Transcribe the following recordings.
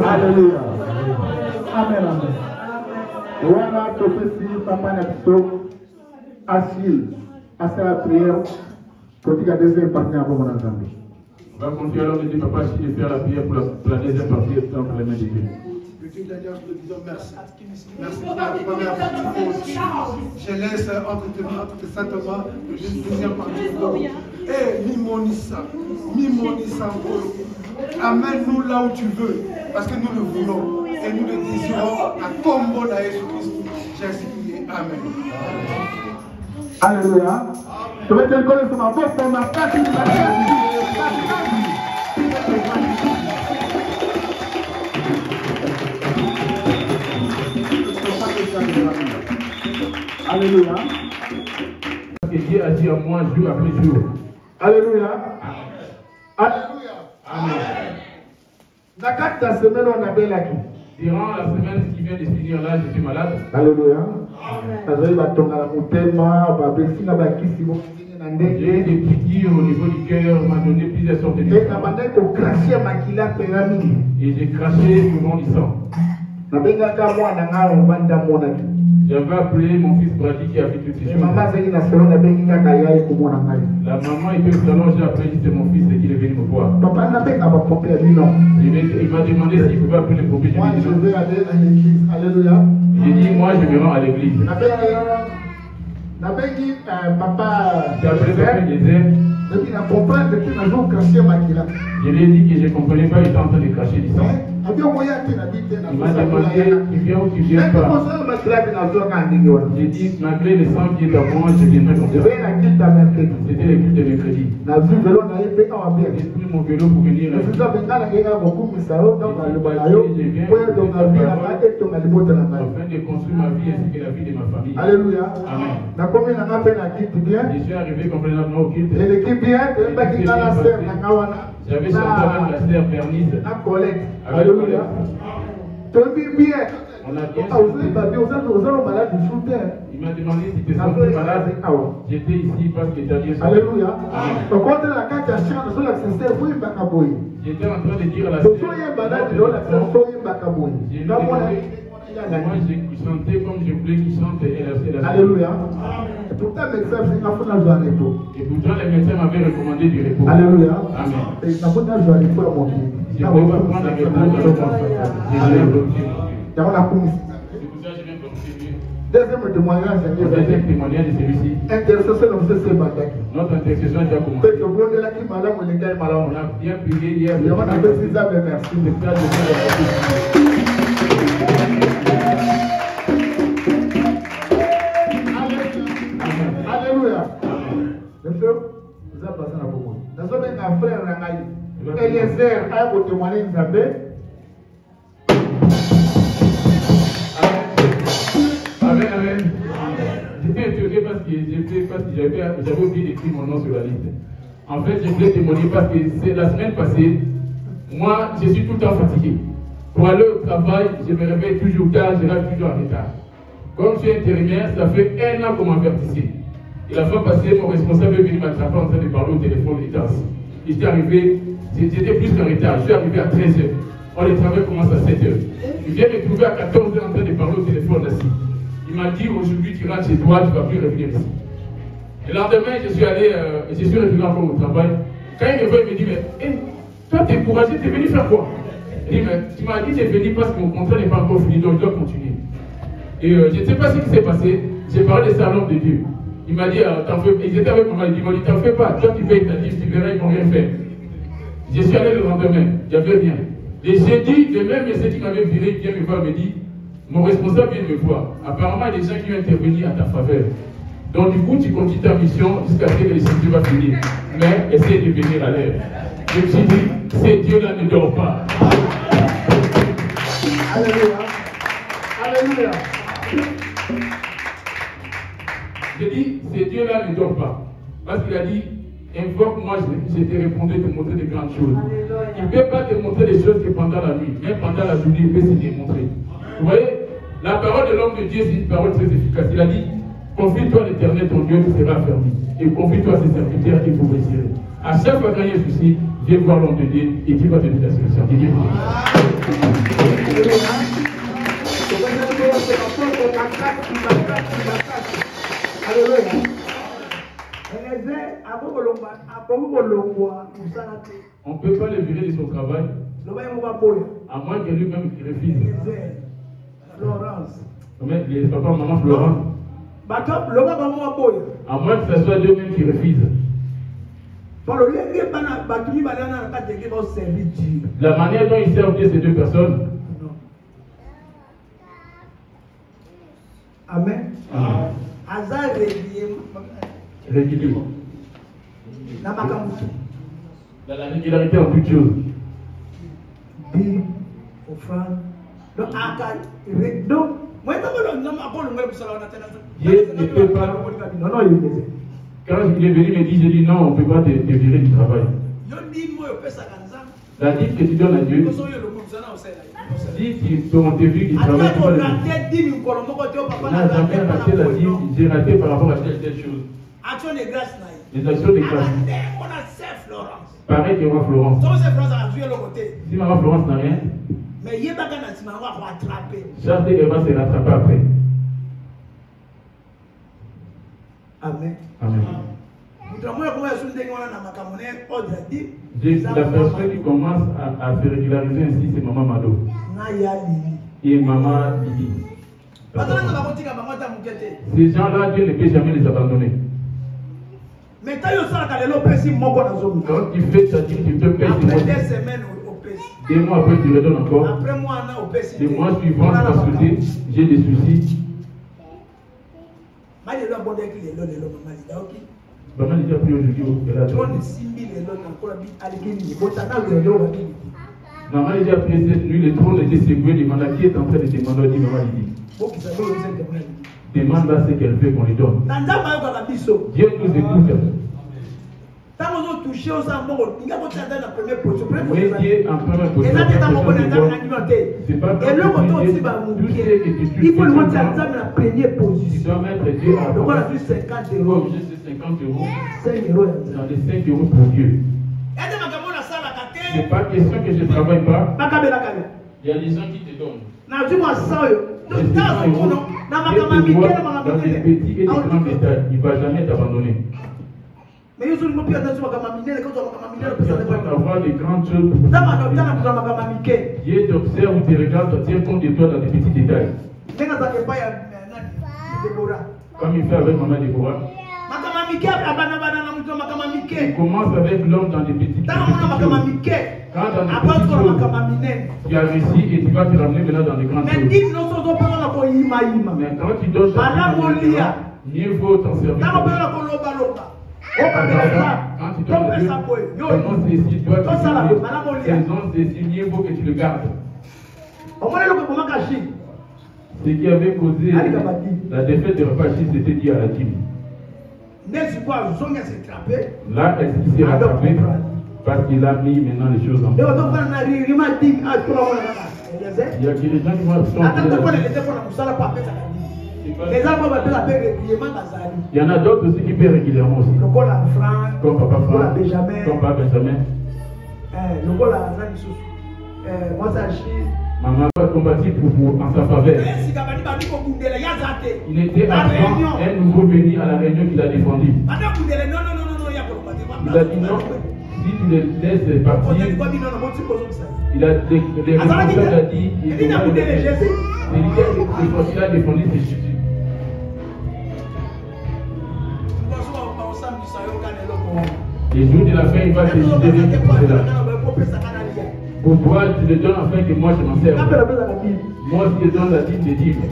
Alléluia. Amen, amen. Voilà, prophétie, papa Nakiso, Achille, à la prière, pour que la deuxième partie à mon ensemble. On va continuer alors de dire papa Achille de faire la prière pour la deuxième partie entre les mains de Dieu. Petit Daniel, je te dis merci. Merci pour la première partie. Je laisse entre tes saintes mains la deuxième partie. Eh, Mimonissa, amène-nous là où tu veux, parce que nous le voulons et nous le désirons à Combo de Jésus-Christ. J'ai ainsi prié. Amen. Alléluia. Je vais te le connaître sur ma voix pour ma carte. Alléluia. Parce que Dieu agit en moi jour après jour. Alléluia. Alléluia. Amen. La semaine, on avait la qui. Durant la semaine qui vient de finir là, je suis malade. Alléluia. J'ai eu des piqûres au niveau du cœur, on m'a donné plusieurs sortes de et j'ai craché souvent du sang. J'avais appelé mon fils Brady qui a fait toutes ces choses. La maman était au salon, j'ai appelé, c'est mon fils qui est venu me voir. Il m'a demandé s'il pouvait appeler le prophète. Moi, je vais aller à l'église. Alléluia. J'ai dit, moi je me rends à l'église. Papa, J'ai appelé papa Gézère. Je lui ai dit que je ne comprenais pas, il était en train de cracher du sang. Il m'a demandé, tu viens ou tu ne viens pas. J'ai dit, malgré le sang qui est à moi, je viendrai comme ça. C'était le culte de mercredi. J'ai pris mon vélo pour venir. Je viens afin de construire ma vie ainsi que la vie de ma famille. Alléluia. Amen. Je suis arrivé complètement au culte. J'avais chanté avec la sœur Bernice. Alléluia. On a bien chanté. Il m'a demandé si tu es sorti malade. J'étais ici parce que tu as bien chanté. Alléluia. J'étais en train de dire à la sœur. Moi, je chantais comme je voulais qu'il chante et la Alléluia. Et pourtant, les médecins m'avaient recommandé du repos. Alléluia. Amen. Et ça faut dans le repos. Je ne peux pas prendre le repos. Deuxième témoignage, de celui-ci. Notre intercession est déjà commencée. On a bien prié hier. Merci. Alléluia. Monsieur, vous avez passé la beaucoup. Nous sommes un frère Rangaï. Eliezer a pour témoigner Isabelle. Amen, amen. J'étais étonné parce que j'avais oublié d'écrire mon nom sur la liste. En fait, je voulais témoigner parce que c'est la semaine passée. Moi, je suis tout le temps fatigué. Pour aller au travail, je me réveille toujours tard, je reste toujours en retard. Comme je suis intérimaire, ça fait 1 an qu'on m'avertissait. Et la fois passée, mon responsable est venu m'attraper en train de parler au téléphone des tasses. J'étais arrivé, j'étais plus qu'en retard, je suis arrivé à 13h. Or, le travail commence à 7h. Il vient me trouver à 14h en train de parler au téléphone assis. Il m'a dit, aujourd'hui tu rentres chez toi, tu ne vas plus revenir ici. Le lendemain, je suis revenu encore au travail. Quand il me voit, il me dit, mais toi, tu es courageux, tu es venu faire quoi? Il dit, mais tu m'as dit, tu es venu parce que mon contrat n'est pas encore fini, donc je dois continuer. Et je ne sais pas ce qui s'est passé, j'ai parlé de ça à l'homme de Dieu. Il m'a dit, ils étaient avec moi, il m'a dit, t'en fais pas, toi tu payes ta dîme, tu verras, ils vont rien faire. Je suis allé le lendemain, il n'y avait rien. Et j'ai dit, le même monsieur qui m'avait viré, il vient me voir, me dit, mon responsable vient me voir. Apparemment, il y a des gens qui ont intervenu à ta faveur. Donc du coup, tu continues ta mission jusqu'à ce que le séjour va finir. Mais essaie de venir à l'heure. Je me suis dit, ces dieux-là ne dorment pas. Alléluia. Alléluia. J'ai dit, ces dieux-là ne dorment pas. Parce qu'il a dit, invoque-moi, je te répondrai de montrer de grandes choses. Il ne peut pas te montrer des choses que pendant la nuit. Même pendant la journée, il peut se démontrer. Vous voyez, la parole de l'homme de Dieu, c'est une parole très efficace. Il a dit, Confie-toi à l'Éternel, ton Dieu, qui sera fermé. Et confie-toi à ses serviteurs qui vous réussirez. À chaque fois qu'il y a un souci, viens voir l'homme de Dieu et tu vas te donner la solution. Que Dieu vous on ne peut pas le virer de son travail, à moins que lui-même refuse. Mais les papas, maman Florent, à moins que ce soit lui-même qui refuse. La manière dont ils servent Dieu, ces deux personnes. Amen. Régulier. Dans la régularité en toutes choses. Dieu ne peut pas. Quand il est venu me dire, j'ai dit non, on ne peut pas te virer du travail. La dîme que tu donnes à Dieu, si on te vu qu'il travaille, tu vas le dire. On n'a jamais raté la dîme, j'ai raté par rapport à telle chose. Les actions de grâce. Pareil que moi Florence. Si maman Florence n'a rien, Charles qu'elle va se rattraper après. Amen. Amen. La personne qui commence à se régulariser ainsi, c'est maman Mado. Et maman Lili. Ces gens-là, Dieu ne peut jamais les abandonner. Quand tu fais ta dîme, tu peux payer des mois après, tu redonnes encore. Des mois suivants, tu vas sauter, j'ai des soucis. Maman déjà pris aujourd'hui. Maman déjà pris cette nuit, le trône était secoué, demanda qui est en train de demander, dit maman dit. Demande là ce qu'elle fait qu'on lui donne. Dieu nous écoute. Métier en première position. C'est pas tout ce que tu faut le mettre dans la première position. Tu dois mettre Dieu à donc on a plus 50 euros. C'est 50 euros. 5 euros. Dans les 5 euros pour Dieu. C'est pas question que je ne travaille pas. Il y a des gens qui te donnent. Dans des petits et des grands détails, il ne va jamais t'abandonner. Mais ils ont plus attention à avoir des grandes choses. Dieu t'observe ou te regarde, tient compte de toi dans des petits détails. Comme il fait avec maman Déborah. Il commence avec l'homme dans des petites choses. Quand dans des petites choses, tu as réussi et tu vas te ramener maintenant dans des grandes choses. Mais quand tu donnes ta mieux vaut t'en servir. Quand tu donnes le Dieu, annonce ici, toi tu annonce ici, mieux vaut que tu le gardes. Ce qui avait causé la défaite de Rapachi, c'était dit à la dîme. Là, est-ce qu'il s'est rattrapé parce qu'il a mis maintenant les choses en place. Il y a des gens qui vont il y en a d'autres aussi qui paient régulièrement aussi. Comme Papa Franck, comme Papa Benjamin. Maman a combattu en sa faveur. Il était absent, un nouveau venu à la réunion qu'il a défendu. Il a dit non, si tu le laisses partir, il a les responsables a dit, il a défendu ses Jésus. Les jours de la fin, il va te libérer pour cela. Pour toi, tu le donnes afin que moi je m'en serve. Moi, je te donne la dîme des dîmes.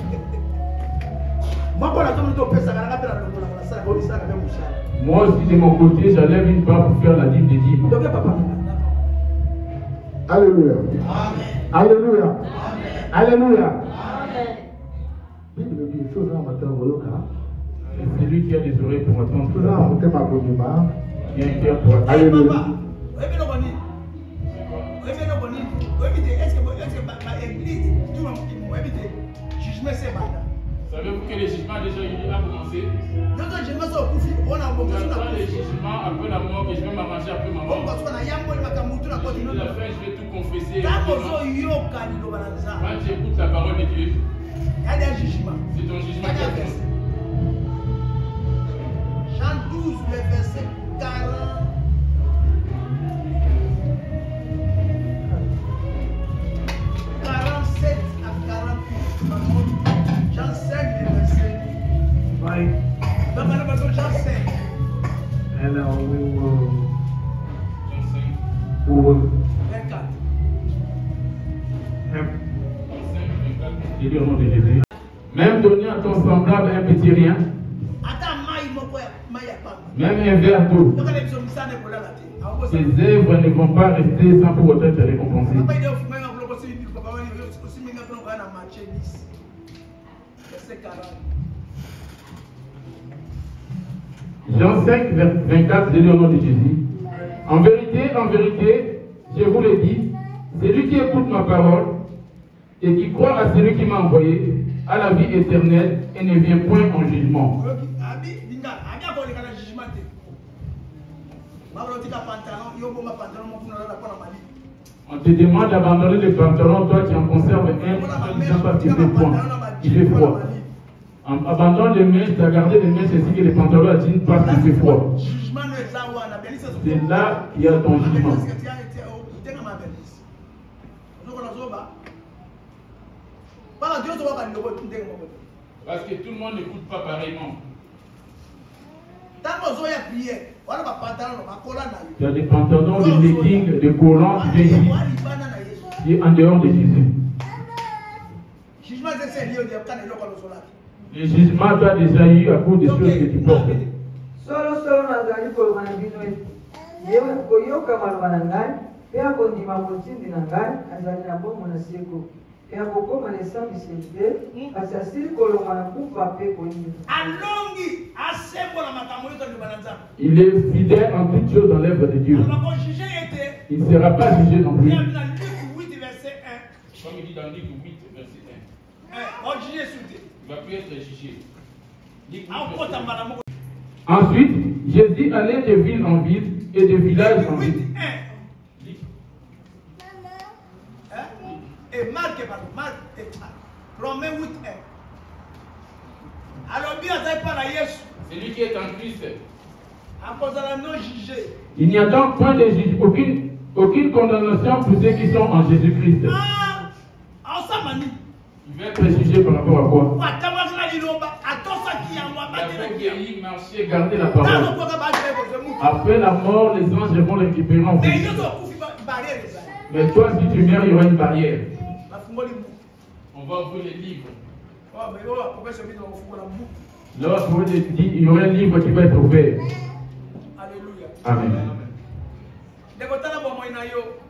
Moi aussi, de mon côté, j'enlève une part pour faire la dîme des dîmes. Alléluia. Alléluia. Alléluia. C'est lui qui a des oreilles pour entendre. Il y a un cœur pour entendre. Alléluia. Savez-vous que le jugement déjà a commencé. Donc, je me suis dit, on a un bon J'attends le jugement après la mort que je vais m'arranger après ma mort. parce qu'on a yambo le makamutu na koti À la fin, je vais tout confesser. tango zo yoka liloba na nzambe Quand tu écoutes la parole de Dieu, il y a des jugements. c'est ton jugement qui a commencé. Jean 12 le verset 40 47 à 48. Jean 5 le verset. Right. Donc on a besoin de Jean 5. And we will, Jean 5. we will 24. have Je dis au nom de Jésus. Même donner à ton semblable un petit rien, Attends, maï moko ya maï ya pamba. même un verre d'eau, Donc on a besoin de ça ne pour la tête. tes œuvres ne vont pas rester sans pour autant te récompenser. Papa il est au fumé en bloc aussi il papa il est aussi mis dans le marché 10. Verset 40. Jean 5, verset 24, je dis au nom de Jésus. En vérité, je vous le dis, celui qui écoute ma parole et qui croit à celui qui m'a envoyé a la vie éternelle et ne vient point en jugement. Abi binga abi abole kana jugement te. Mabro tika pantalon yo bomba pantalon mo kuna la kwa mali. On te demande d'abandonner le pantalon, toi qui en conserves un, en disant parce qu'il fait froid. Il fait froid. Abandonne les mains, tu as gardé les mains ainsi que les pantalons à jean parce qu'il fait froid. Jugement ne za wana beli ça. C'est là qu'il y a ton jugement. Parce que tout le monde n'écoute pas pareillement. Tu as des pantalons, des leggings, des collants qui viennent ici, qui est en dehors de Jésus. Le jugement tu as déjà eu à cause des choses que tu portes. Solo nazali koloba na bino ete yewe koyoka maloba na ngai mpe akondima motindi na ngai azali na bomoi na seko mpe akokoma na esambiseli te kasi asili kolongwa na kufa mpe koyina. Il est fidèle en toutes choses dans l'œuvre de Dieu. Il ne sera pas jugé non plus. Comme il dit dans Luc 8, verset 1. Il ne va plus être jugé. Ensuite, Jésus allait de ville en ville et de village en ville. Et Marc, Romains 8, 1. Alors, bien, pas la Yesu. Celui qui est en Christ. Il n'y a donc point de aucune condamnation pour ceux qui sont en Jésus-Christ. Il va être jugé par rapport à quoi? Il a marché, garder la parole. Après la mort, les anges vont le récupérer en vie. Mais toi, si tu meurs, il y aura une barrière. On va ouvrir les livres. Lorsqu'on dit, il y aura un livre qui va être ouvert. Amen.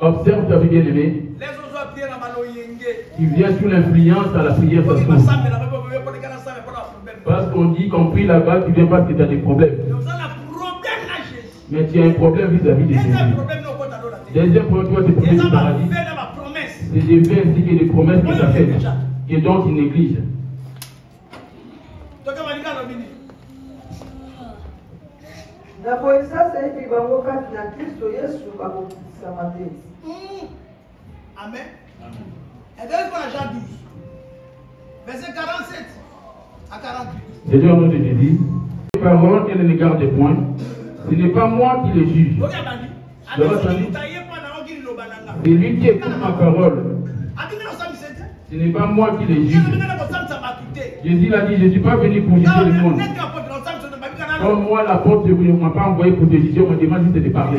Observe ta vie bien-aimée. Qui vient sous l'influence à la prière s'assoit. Parce qu'on dit qu'on prie là-bas, tu viens parce que tu as des problèmes. Mais tu as un problème vis-à-vis de Jésus. Deuxième point, toi, tes problèmes du paradis. C'est des faits ainsi que des promesses que tu as faites. Et donc il néglige. Na boyisasa hivi bango kati na Kristo Yesu bakokisama te. Amen. Et donc pour Jean 12, verset 47 à 48. C'est au nom de Jésus. Les paroles, elle ne garde point. Ce n'est pas moi qui les juge. C'est lui qui écoute ma parole. Ce n'est pas moi qui les juge. Jésus l'a dit, je ne suis pas venu pour juger le monde. Comme moi, l'apôtre, je ne m'a pas envoyé pour te juger, on me demande juste de parler.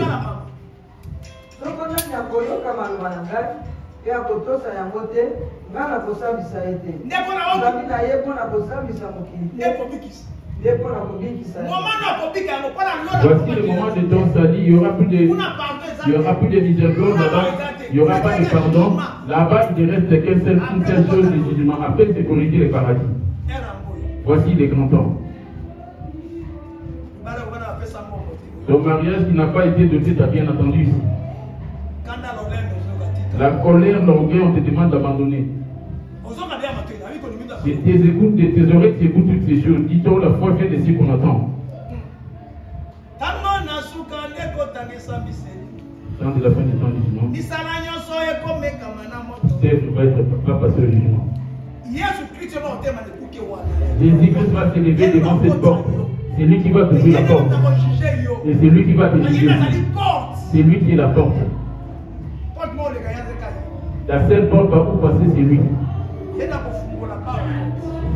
Voici le moment de ton salut, il n'y aura plus de miséricorde là-bas, il n'y aura pas de pardon. Là-bas, il ne reste qu'une seule chose de jugement. Après, c'est corriger le paradis. Voici les grands temps. Ton mariage qui n'a pas été doté, tu as bien entendu. La colère, l'orgueil, on te demande d'abandonner. Et tes oreilles t'écoutent toutes ces choses. Dit-on, la foi vient de ce qu'on entend. Dans de la fin du temps du jugement, Steph va passer au jugement. Jésus-Christ va s'élever devant cette porte. C'est lui qui va t'ouvrir la porte. Et c'est lui qui va te juger. C'est lui qui est la porte. La seule porte par où passer, c'est lui.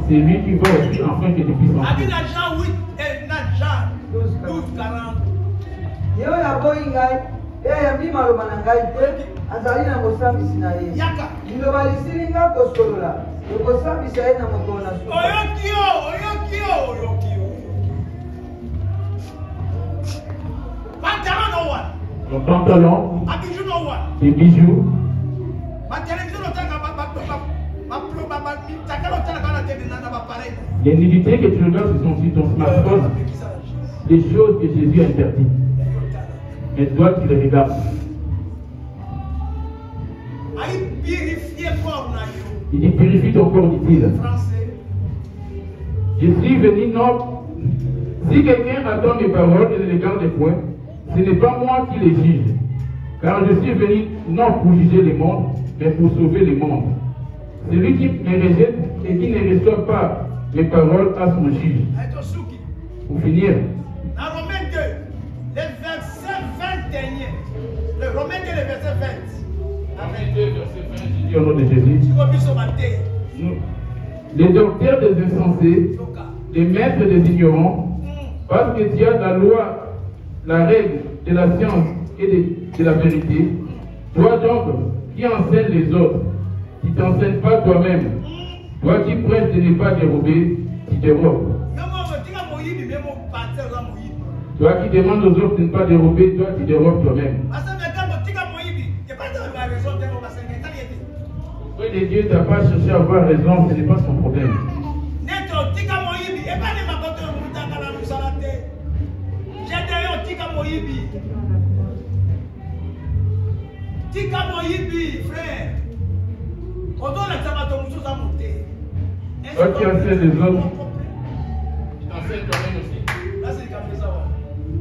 C'est lui qui va aussi enfin que tu puisses entrer. Ton pantalon, tes bijoux, les nudités que tu regardes sur ton smartphone, les choses que Jésus a interdites. Mais toi, tu les regardes. Il dit purifie ton corps, dit-il. Je suis venu non. Si quelqu'un attend mes paroles et ne les garde point, ce n'est pas moi qui les juge. Car je suis venu non pour juger les mondes, mais pour sauver les mondes. Celui qui me rejette et qui ne reçoit pas mes paroles à son juge. Pour finir, dans Romains 2, le verset 20 dernier. Le Romains 2, le verset 20. Romains 2, verset 20, je dis au nom de Jésus. Les docteurs des insensés, les maîtres des ignorants, parce que tu as la loi, la règle de la science et de la vérité, toi donc qui enseignes les autres, qui ne t'enseignes pas toi-même, toi qui prêches de ne pas dérober, tu dérobes. Toi qui demandes aux autres de ne pas dérober, toi tu dérobes toi-même. Oui, de Dieu, tu n'as pas cherché à avoir raison, ce n'est pas son problème. Toi qui enseignes les autres, tu t'enseignes toi-même aussi.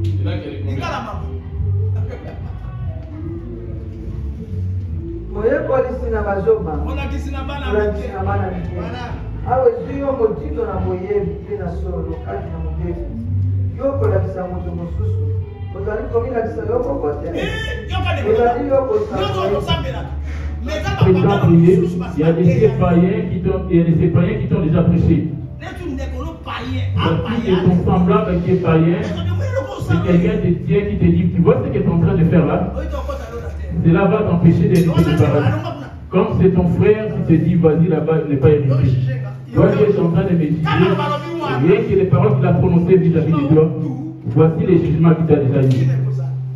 C'est là qu'elle est combien. Moyekolisina bazoba. Olakisina bana mike. Awe ziyo motito na moyebi pe na solo kati na moyebi. Yoko lakisa moto mosusu. Ozali komila kisa yoko kote. Ozali yoko sambela. Il y a des païens qui t'ont déjà prêché. Et ton semblable qui est païen, c'est quelqu'un de Dieu qui te dit, tu vois ce que tu es en train de faire là? Cela va t'empêcher d'être au paradis. Comme c'est ton frère qui te dit, vas-y là-bas, il n'est pas hérité. Toi qui es en train de méditer, rien que les paroles qu'il a prononcées vis-à-vis de toi, voici les jugements qu'il t'a déjà dit.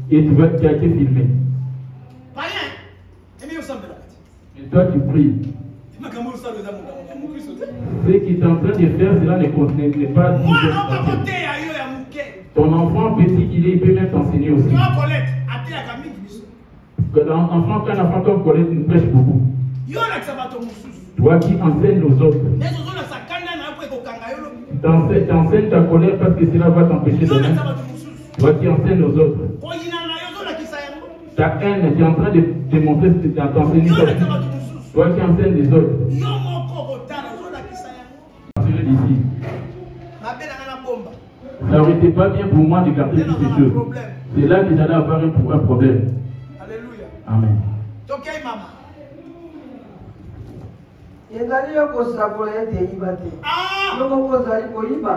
Et tu as été filmé. Et toi tu pries. Ce qu'il est en train de faire, cela ne contenait pas ton enfant petit qu'il est, il peut même t'enseigner aussi. Quand un enfant comme Colette nous prêche beaucoup. Toi qui enseignes aux autres. Tu enseignes ta colère parce que cela va t'empêcher de même. Toi qui enseignes aux autres. Ta haine, tu es en train de démontrer ce que tu as enseigné. Toi qui enseignes les autres. Ici. Ça n'aurait été pas bien pour moi de garder toutes ces choses. C'est là que j'allais avoir un problème. Alléluia. Amen. Ezali yoko sakola ete yiba te. Yoko kozali koyiba.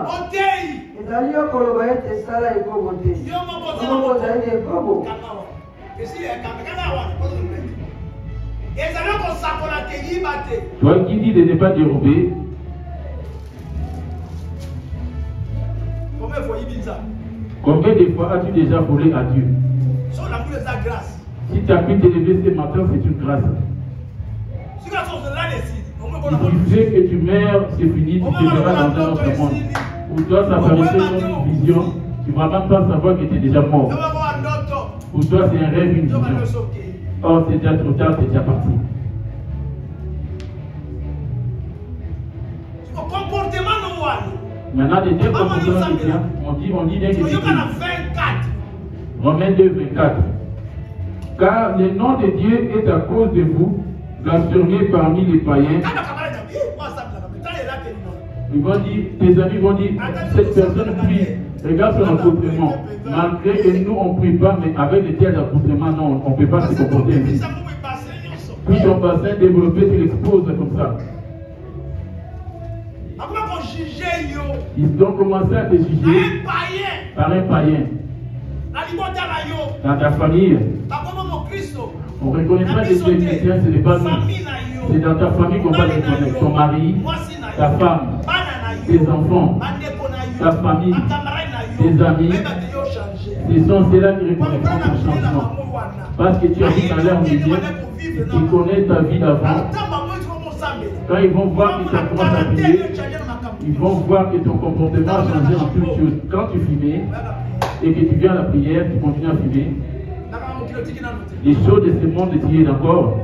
Ezali yoko loba ete sala ekobo te. Yoko kozali ekobo. Toi qui dis de ne pas dérober. Combien de fois as-tu déjà volé à Dieu? Si tu as pu t'élever ce matin, c'est une grâce. Si tu sais que tu meurs, c'est fini, tu te verras dans un autre monde. Pour toi, ça paraissait comme une vision, tu ne vas même pas savoir que tu es déjà mort. Pour toi, c'est un rêve, une vision. Or, c'est déjà trop tard, c'est déjà parti. Maintenant, les deux composants chrétiens, on dit bien que c'est Romains 2, 24. Car le nom de Dieu est à cause de vous, blasphémé parmi les païens. Ils vont dire, tes amis vont dire, cette personne prie, regarde son accoutrement. Malgré que nous on ne prie pas, mais avec les tels accoutrements, non, on ne peut pas se comporter ainsi. Puis son bassin développé, tu l'exposes comme ça. Ils ont commencé à te juger par un païen. Dans ta famille, on ne reconnaît pas que tu es chrétien, ce n'est pas nous. C'est dans ta famille qu'on va reconnaître. Ton mari, ta femme, tes enfants, ta famille, tes amis. Ce sont ceux-là qui reconnaîtront ton changement. Parce que tu as dit dans l'air de Dieu, ils connaissent ta vie d'avant. Quand ils vont voir que ça commence à prier, ils vont voir que ton comportement a changé en toutes choses. Quand tu fumais et que tu viens à la prière, tu continues à fumer. Les choses de ce monde te tirent d'encore.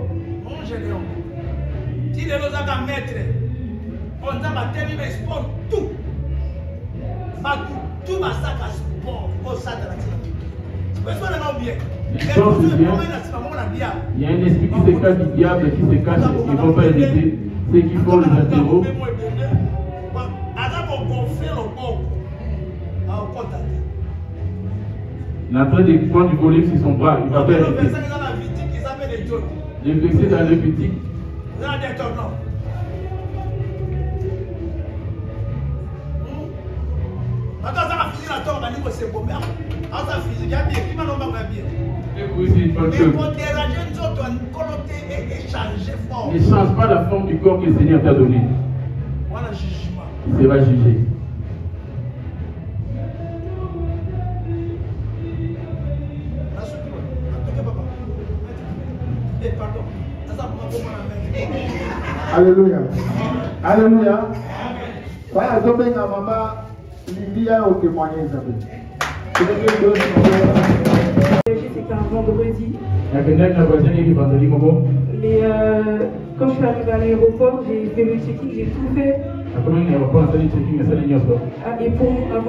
L'histoire se vient. Il y a un esprit qui se cache du diable qui se cache et qui ne va pas éviter ceux qui font les interros. Il est en train de prendre du volume sur son bras, il ne va pas éviter. Les vexés dans le boutique. Ne change pas la forme du corps que le Seigneur t'a donné. Il sera jugé. Alléluia. Alléluia. Voilà, je vais à maman. Lydia au témoignage. C'était un vendredi. Mais quand je suis arrivée à l'aéroport, j'ai fait le check-in, j'ai tout fait. Et avant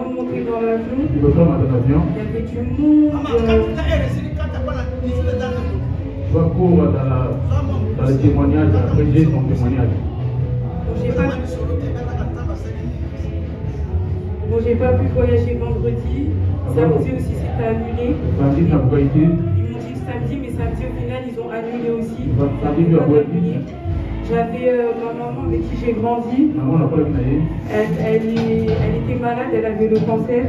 de monter dans l'avion, il y avait du monde. Dans le témoignage, après j'ai son témoignage. Bon, j'ai pas pu voyager vendredi. Samedi aussi, c'était annulé. Samedi, ça n'a pas été. Ils m'ont dit samedi, mais samedi, au final, ils ont annulé aussi. J'avais ma maman avec qui j'ai grandi. Elle était malade, elle avait le cancer. Et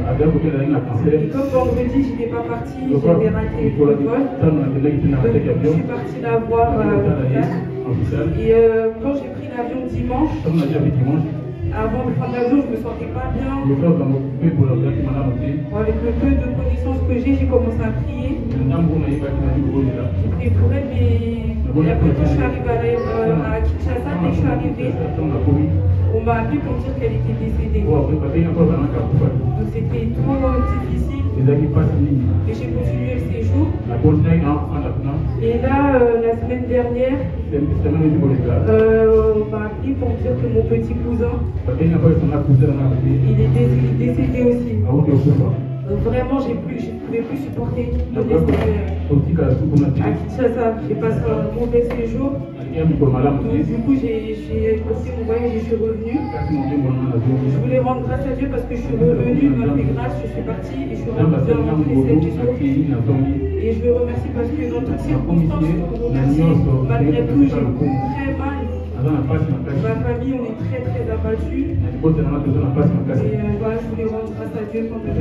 comme vendredi, je n'étais pas partie, j'avais raté le vol. Donc, je suis partie la voir à l'hôpital. Et quand j'ai pris l'avion dimanche, avant de prendre l'avion, je ne me sentais pas bien. Avec le peu de connaissances que j'ai commencé à prier. J'ai prié pour elle, mais après quand je suis arrivée à Kinshasa, dès que je suis arrivée, on m'a appelé pour dire qu'elle était décédée. Donc c'était trop difficile. Et j'ai continué le séjour. Et là, la semaine dernière, on m'a appelé pour dire que mon petit cousin, il est décédé aussi. Donc vraiment, je ne pouvais plus supporter le décès. À Kinshasa, j'ai passé un mauvais séjour. Donc, du coup, j'ai passé mon voyage et je suis revenue. Je voulais rendre grâce à Dieu parce que je suis revenue, il m'a fait grâce, je suis partie et je suis revenue dans mon 7 jours. Et je le remercie parce que dans toutes circonstances, je le remercie. Malgré tout, j'ai très mal. Ma famille, on est très très abattus. Et voilà, je voulais rendre grâce à Dieu pendant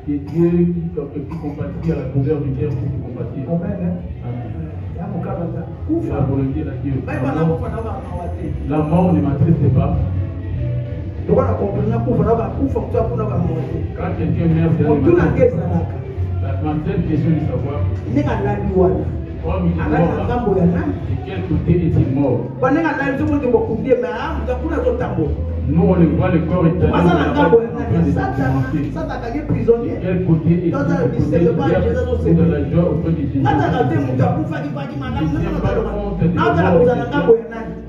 Et Dieu qui compatit à la couleur du cœur qui compatit. Amen. C'est la volonté de Dieu. La mort ne m'attriste pas. Quand quelqu'un meurt, c'est la seule question de savoir comme il est mort, de quel côté est-il mort? Nous, on le voit, le corps est allé ça t'a gagné prisonnier. Quel côté est dans la joie auprès de Jésus.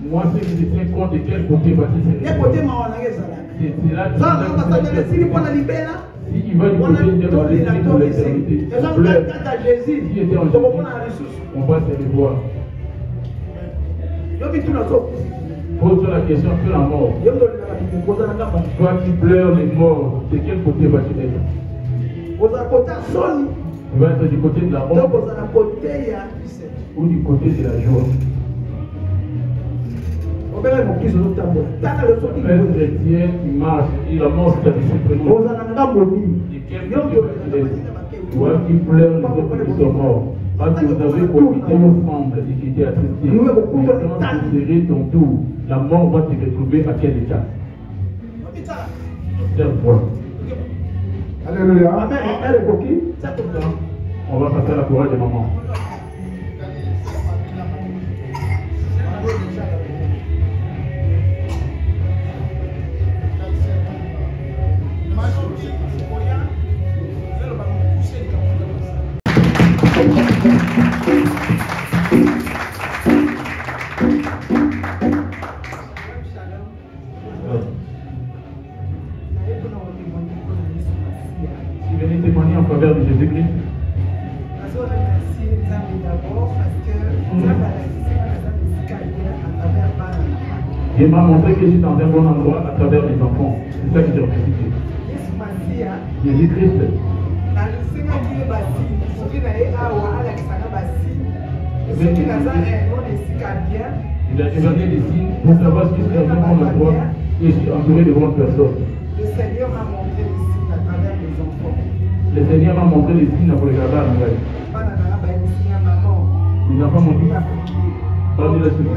Moi, c'est que je tiens compte de quel côté va-t-il se retrouver. C'est là que s'il va du côté de l'éternité pour l'éternité, s'il était en Jésus, on va se revoir. Pose-toi la question sur la mort. Toi qui pleures les morts, de quel côté vas-tu être? Tu vas être du côté de la honte ou du côté de la joie? Un chrétien qui marche, il a mort sa discipline. De quel côté vas-tu être? Toi qui pleures les autres qui sont morts. Parce que vous avez profité ensemble et qui étaient assistés. Mais quand tu seras ton tour, la mort va te retrouver à quel état? Alléluia. On va passer à la courage des mamans. Si vous venez témoigner en faveur de Jésus-Christ, Dieu m'a montré que je suis dans un bon endroit à travers les enfants. C'est ça que j'ai remercié. Jésus-Christ. Il a donné des signes pour savoir si je suis dans un bon endroit et je suis entouré de bonnes personnes. Le Seigneur m'a montré les signes à travers les enfants. Le Seigneur m'a montré les signes pour regarder à l'envers. Les enfants m'ont dit, parlez là-dessus.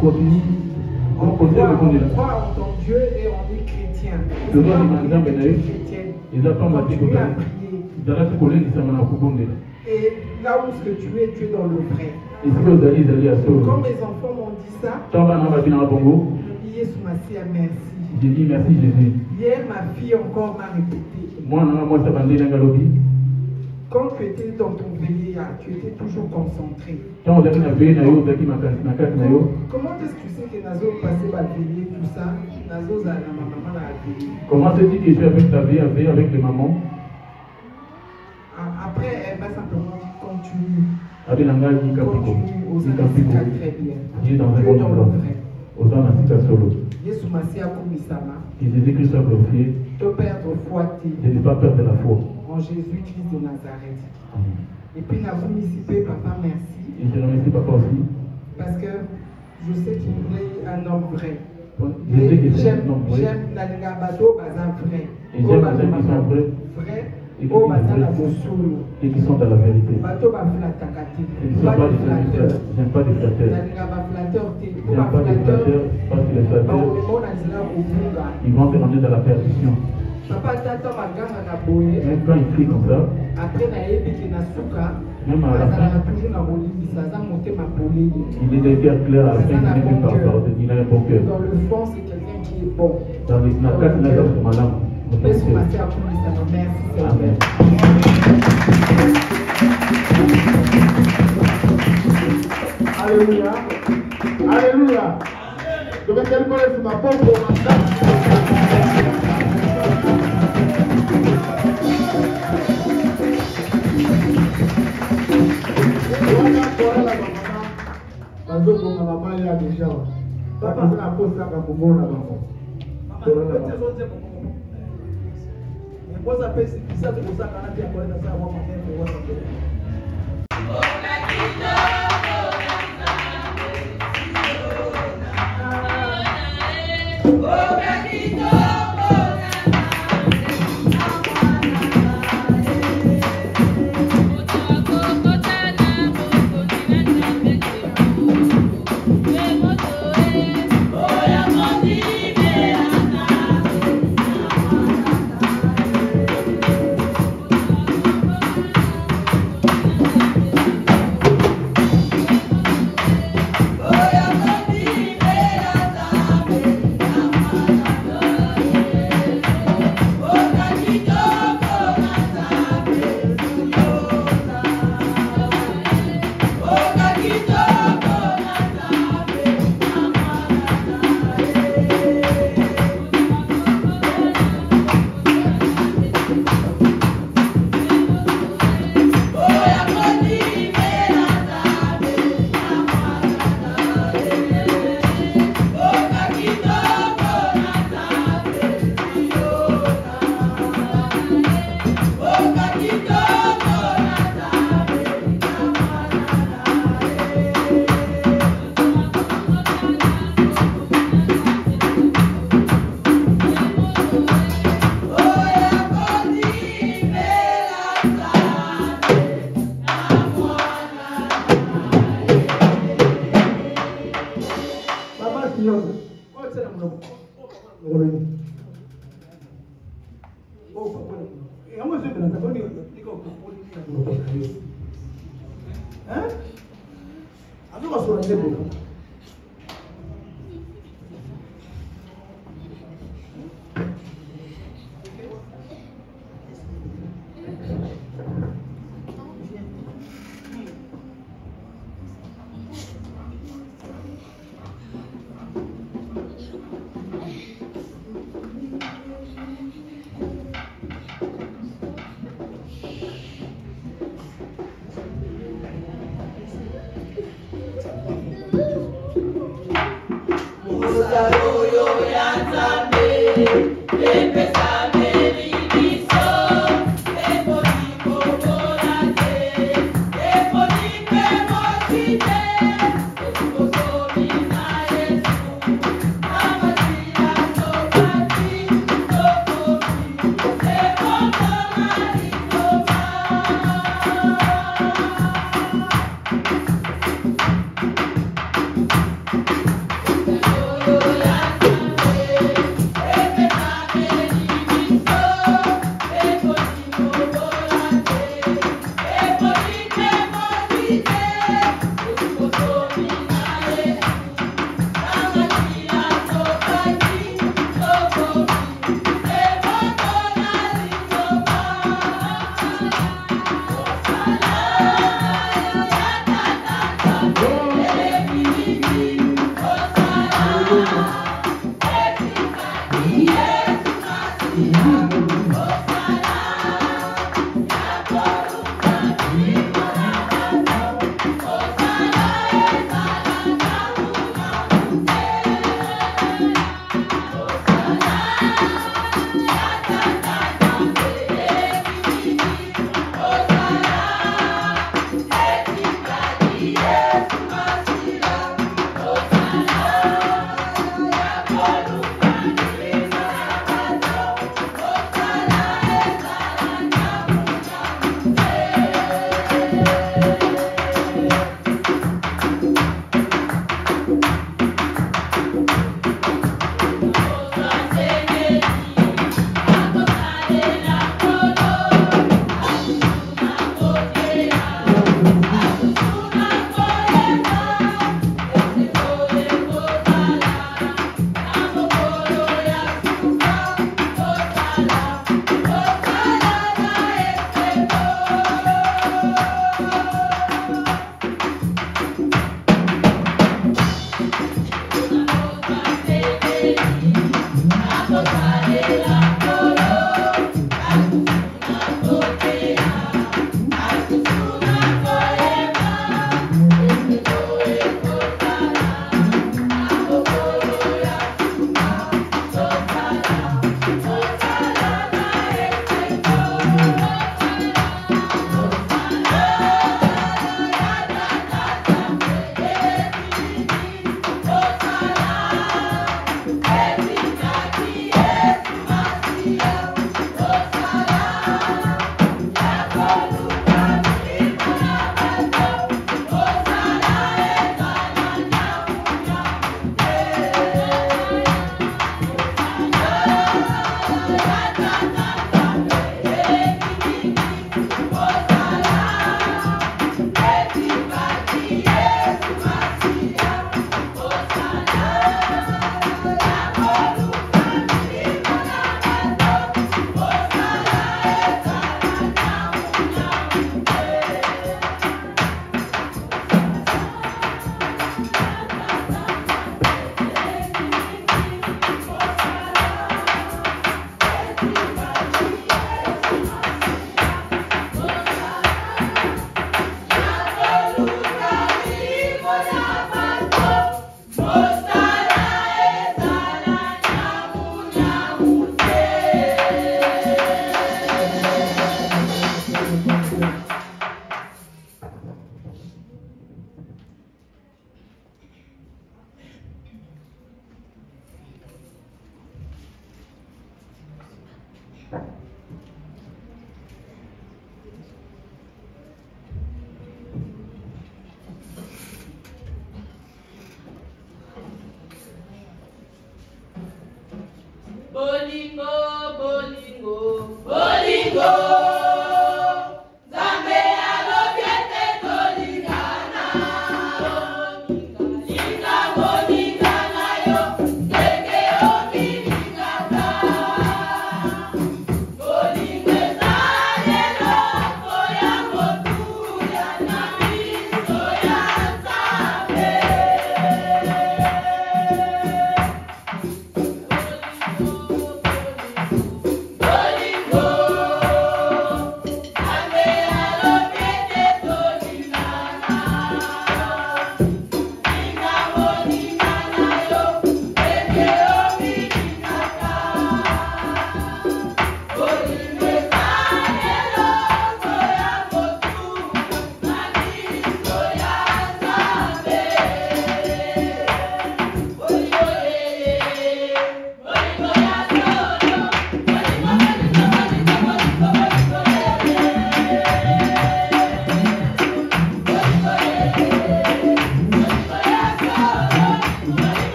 Continue. On croit en ton Dieu et on est chrétien. Les enfants m'ont dit, et là où tu es dans le vrai. Comme mes enfants m'ont dit ça, merci. J'ai dit merci Jésus. Hier, ma fille encore m'a répété. Quand tu étais dans ton veillée, tu étais toujours concentré. Comment est-ce que tu sais que Nazo passait ma veillée, tout ça? Nazo, ma maman l'a veillé. Comment tu dis que tu es avec ta vie, avec les mamans? Après, elle m'a simplement dit continue. Continue, aux très bien. Dieu dans un bon endroit. Aux gens solo. Jésus-Christ soit glorifié. De perdre foi. De ne pas perdre la foi. En Jésus-Christ de Nazareth. Amen. Et puis, papa, merci. Et je remercie papa aussi. Parce que je sais qu'il est un homme vrai. J'aime Nalinga Bato, Bazin vrai. Et j'aime les gens qui sont vrais. Vrai. Et qui sont dans la vérité. Ils ne sont pas des flatteurs. J'aime pas des flatteurs. J'aime pas des flatteurs parce que les flatteurs, ils vont te ramener dans la perdition. Même quand ils crient comme ça, même à la fin, il est des cœurs clairs à la fin, il a un bon cœur. Dans le fond, c'est quelqu'un qui est bon. Dans les quatre nègres de madame. Merci. Amen. Alléluia. Alléluia. Je vais tellement laisser ma pauvre madame. Papa, c'est la pause là pour moi là-bas. Et moi, je vais dans la bonne idée. Hein? Alors, on va se rendre beaucoup. Bolingo, bolingo, bolingo.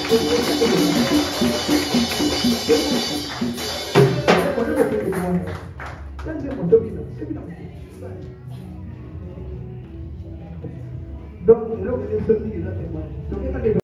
Donc, là, on est sorti de la témoigne. Donc, il y a des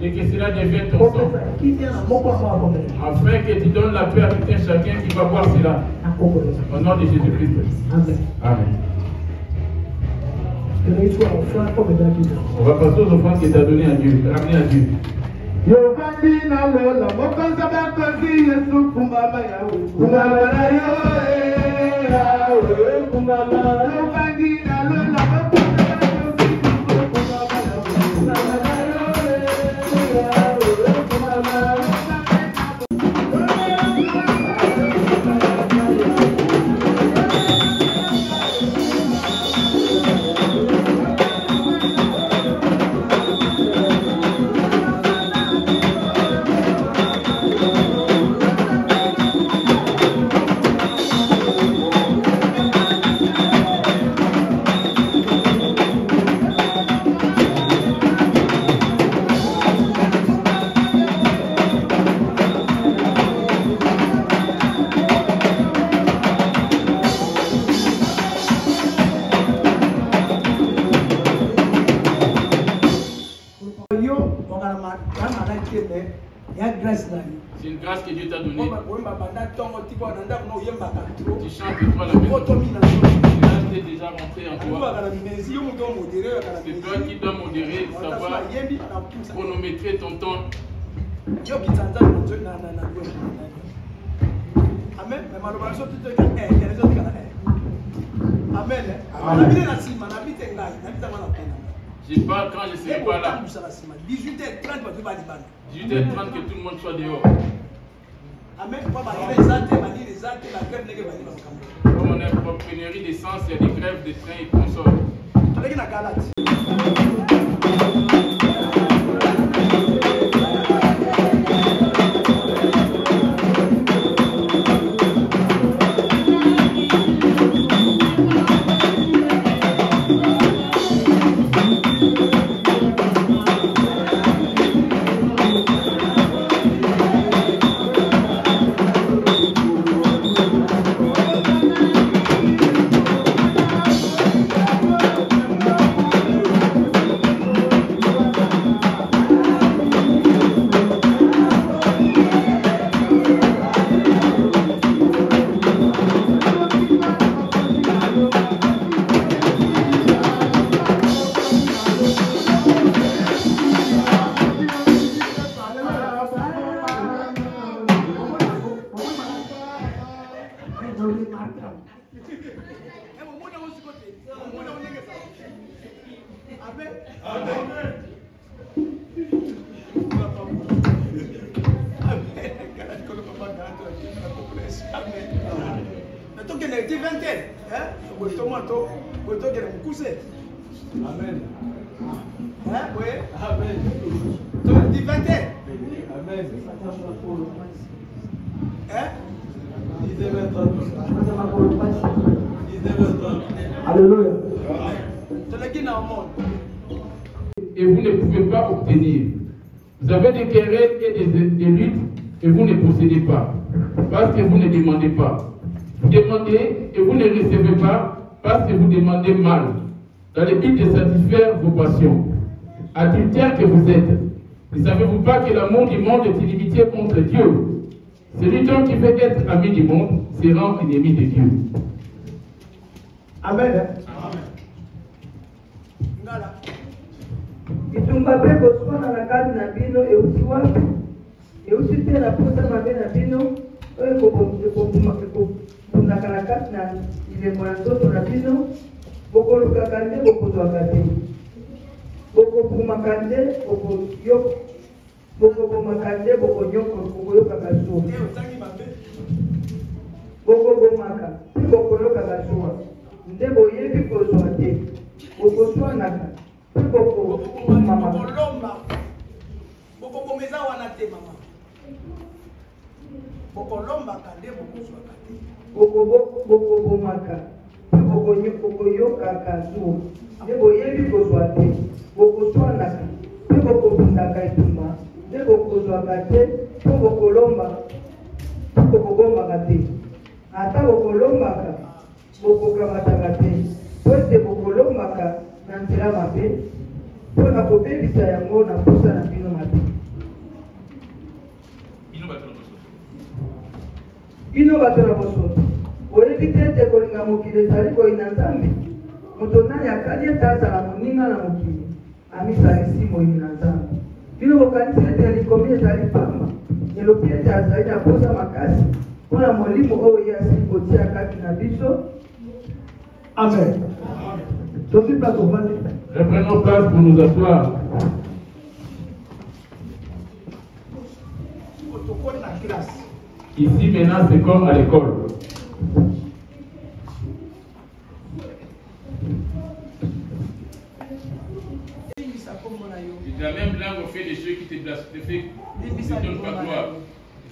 et que cela devienne ton sang. Afin que tu donnes la paix à tout un chacun qui va boire cela. Au nom de Jésus-Christ. Amen. Amen. On va passer aux offrandes que tu as données à Dieu, ramener à Dieu. Yovandi na lola mokonza bakozi Yesu kumbama yawe kumbama na yo yawe kumbama Yovandi na lola mokonza bakozi Yesu kumbama yawe kumbama na yo yawe kumbama C'est une grâce que Dieu t'a donnée. Tu chantes et toi la maison. Tu es déjà rentré en toi. C'est toi qui dois modérer, savoir chronométrer ton temps. Amen. Je parle quand je ne serai pas là. 18h30 que tout le monde soit dehors. Amen. Comme on est en pénurie d'essence, il y a des grèves de train et consorts. Amen. Oui. Amen. Tu dis 20. Amen. Alléluia. Et vous ne pouvez pas obtenir. Vous avez des querelles et des luttes et vous ne possédez pas. Parce que vous ne demandez pas. Vous demandez et vous ne recevez pas parce que vous demandez mal. Dans le but de satisfaire vos passions. Adultères que vous êtes. Ne savez-vous pas que l'amour du monde est inimitié contre Dieu? Celui donc qui veut être ami du monde se rend ennemi de Dieu. Amen. Itumba pe koswana na kadi na bino euti wapi? Euti te na pota mabe na bino oyo kobundaka na kati na ilembo na nzoto na bino bokolukaka nde bokozwaka te bokobumaka nde bokobomaka nde bokoyokaka suwa bokobomaka mpe bokoyokaka suwa nde boyebi kozwa te bokoswanaka mpe bokomamaka bokomeza wana te mama bokolombaka nde bokozwaka te bokobomaka mpe bokoyokaka suwa nde boyebi kozwa te bokoswanaka mpe bokobundaka etumba nde bokozwaka te mpe bokobombaka te ata bokolombaka bokokamataka te po ete bokolombaka na nzela mabe mpo na kobebisa yango na posa na bino mabe. Bino bato na bosoto oyebi te ete kolinga mokili ezali koyina Nzambe. Moto nani akali ete azala moninga na mokili amisalisi moyini na Nzambe. bino bokanisi ete likomi ezali pamba elobi ete azali na posa makasi mpona molimo oyo ye asili kotia kati na biso. Amen. Reprenons place pour nous asseoir. Ici maintenant c'est comme à l'école. De la même langue on fait des choses qui te blasphèment, qui ne te donnent pas gloire.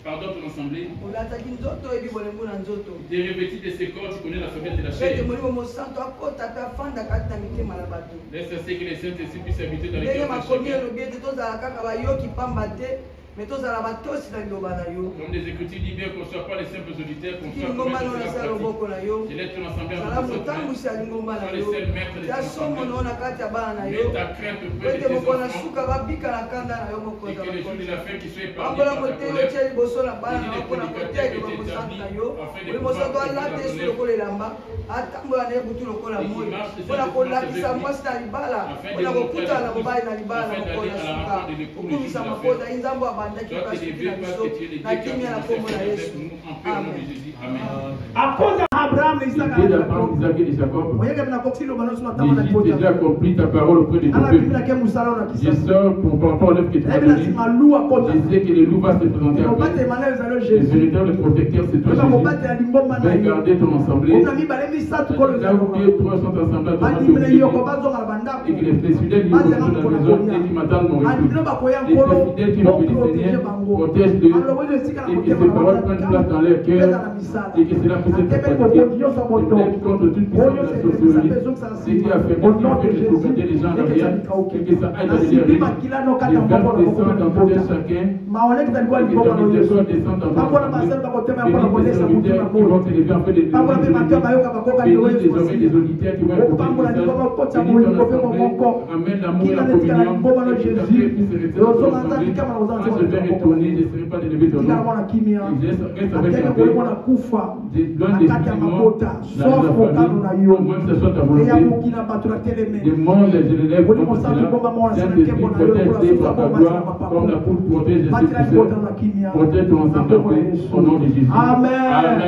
Pardon ton assemblée. Tu es revêtu de ces corps, tu connais la faiblesse de la chair. Laisse ainsi que les saints puissent habiter dans les cœurs de chacun. Comme les Écritures disent bien qu'on ne soit pas les simples auditeurs, qu'on soit comme les je laisse ton assemblée en sans les seuls maîtres de ton assemblée. Mets ta crainte auprès de tes enfants et que les jours de la fin qui soient épargnés par ta colère. Et dis les prédicateurs que tu établis afin de pouvoir à cause d'Abraham, Isaac et Jacob, tu déjà accompli ta parole auprès de ton peuple. Je sors pour rapport à l'œuvre que tu m'as donné. Je sais que le loup va se présenter à toi. Le véritable protecteur, c'est toi, Jésus. Va garder ton assemblée. Là où tu es, toi sont assemblés à ton assemblée. Et que les fidèles qui vont dans la maison et qui m'attendent mon retour. Les fidèles qui vont bénir, Seigneur, protège-les. Et que ces paroles prennent place dans leur cœur. Et que cela puisse être pratiqué. Je lève contre toute puissance de la sorcellerie. Ce qui a fait beaucoup de profiter les gens derrière. Et que ça aille dans les rires. Les verbes descendent dans tout un chacun. Et que ton miséricorde descende dans ton assemblée. Bénis tes serviteurs qui vont s'élever en fait des bénis désormais des auditeurs qui vont écouter le message. Bénis ton assemblée. Ramène l'amour et la communion. Et que ta paix puisse rester dans ton assemblée. Quand je vais retourner, je ne serai pas d'élever ton nom. Et reste avec la paix. Donne des sentiments dans la famille. Au moins que ce soit ta volonté. Des mondes, je les lève contre cela. Saint-Esprit, protège-les pour ta gloire, comme la poule protège ses pousseurs. Protège ton ensemble au nom de Jésus. Amen. Amen.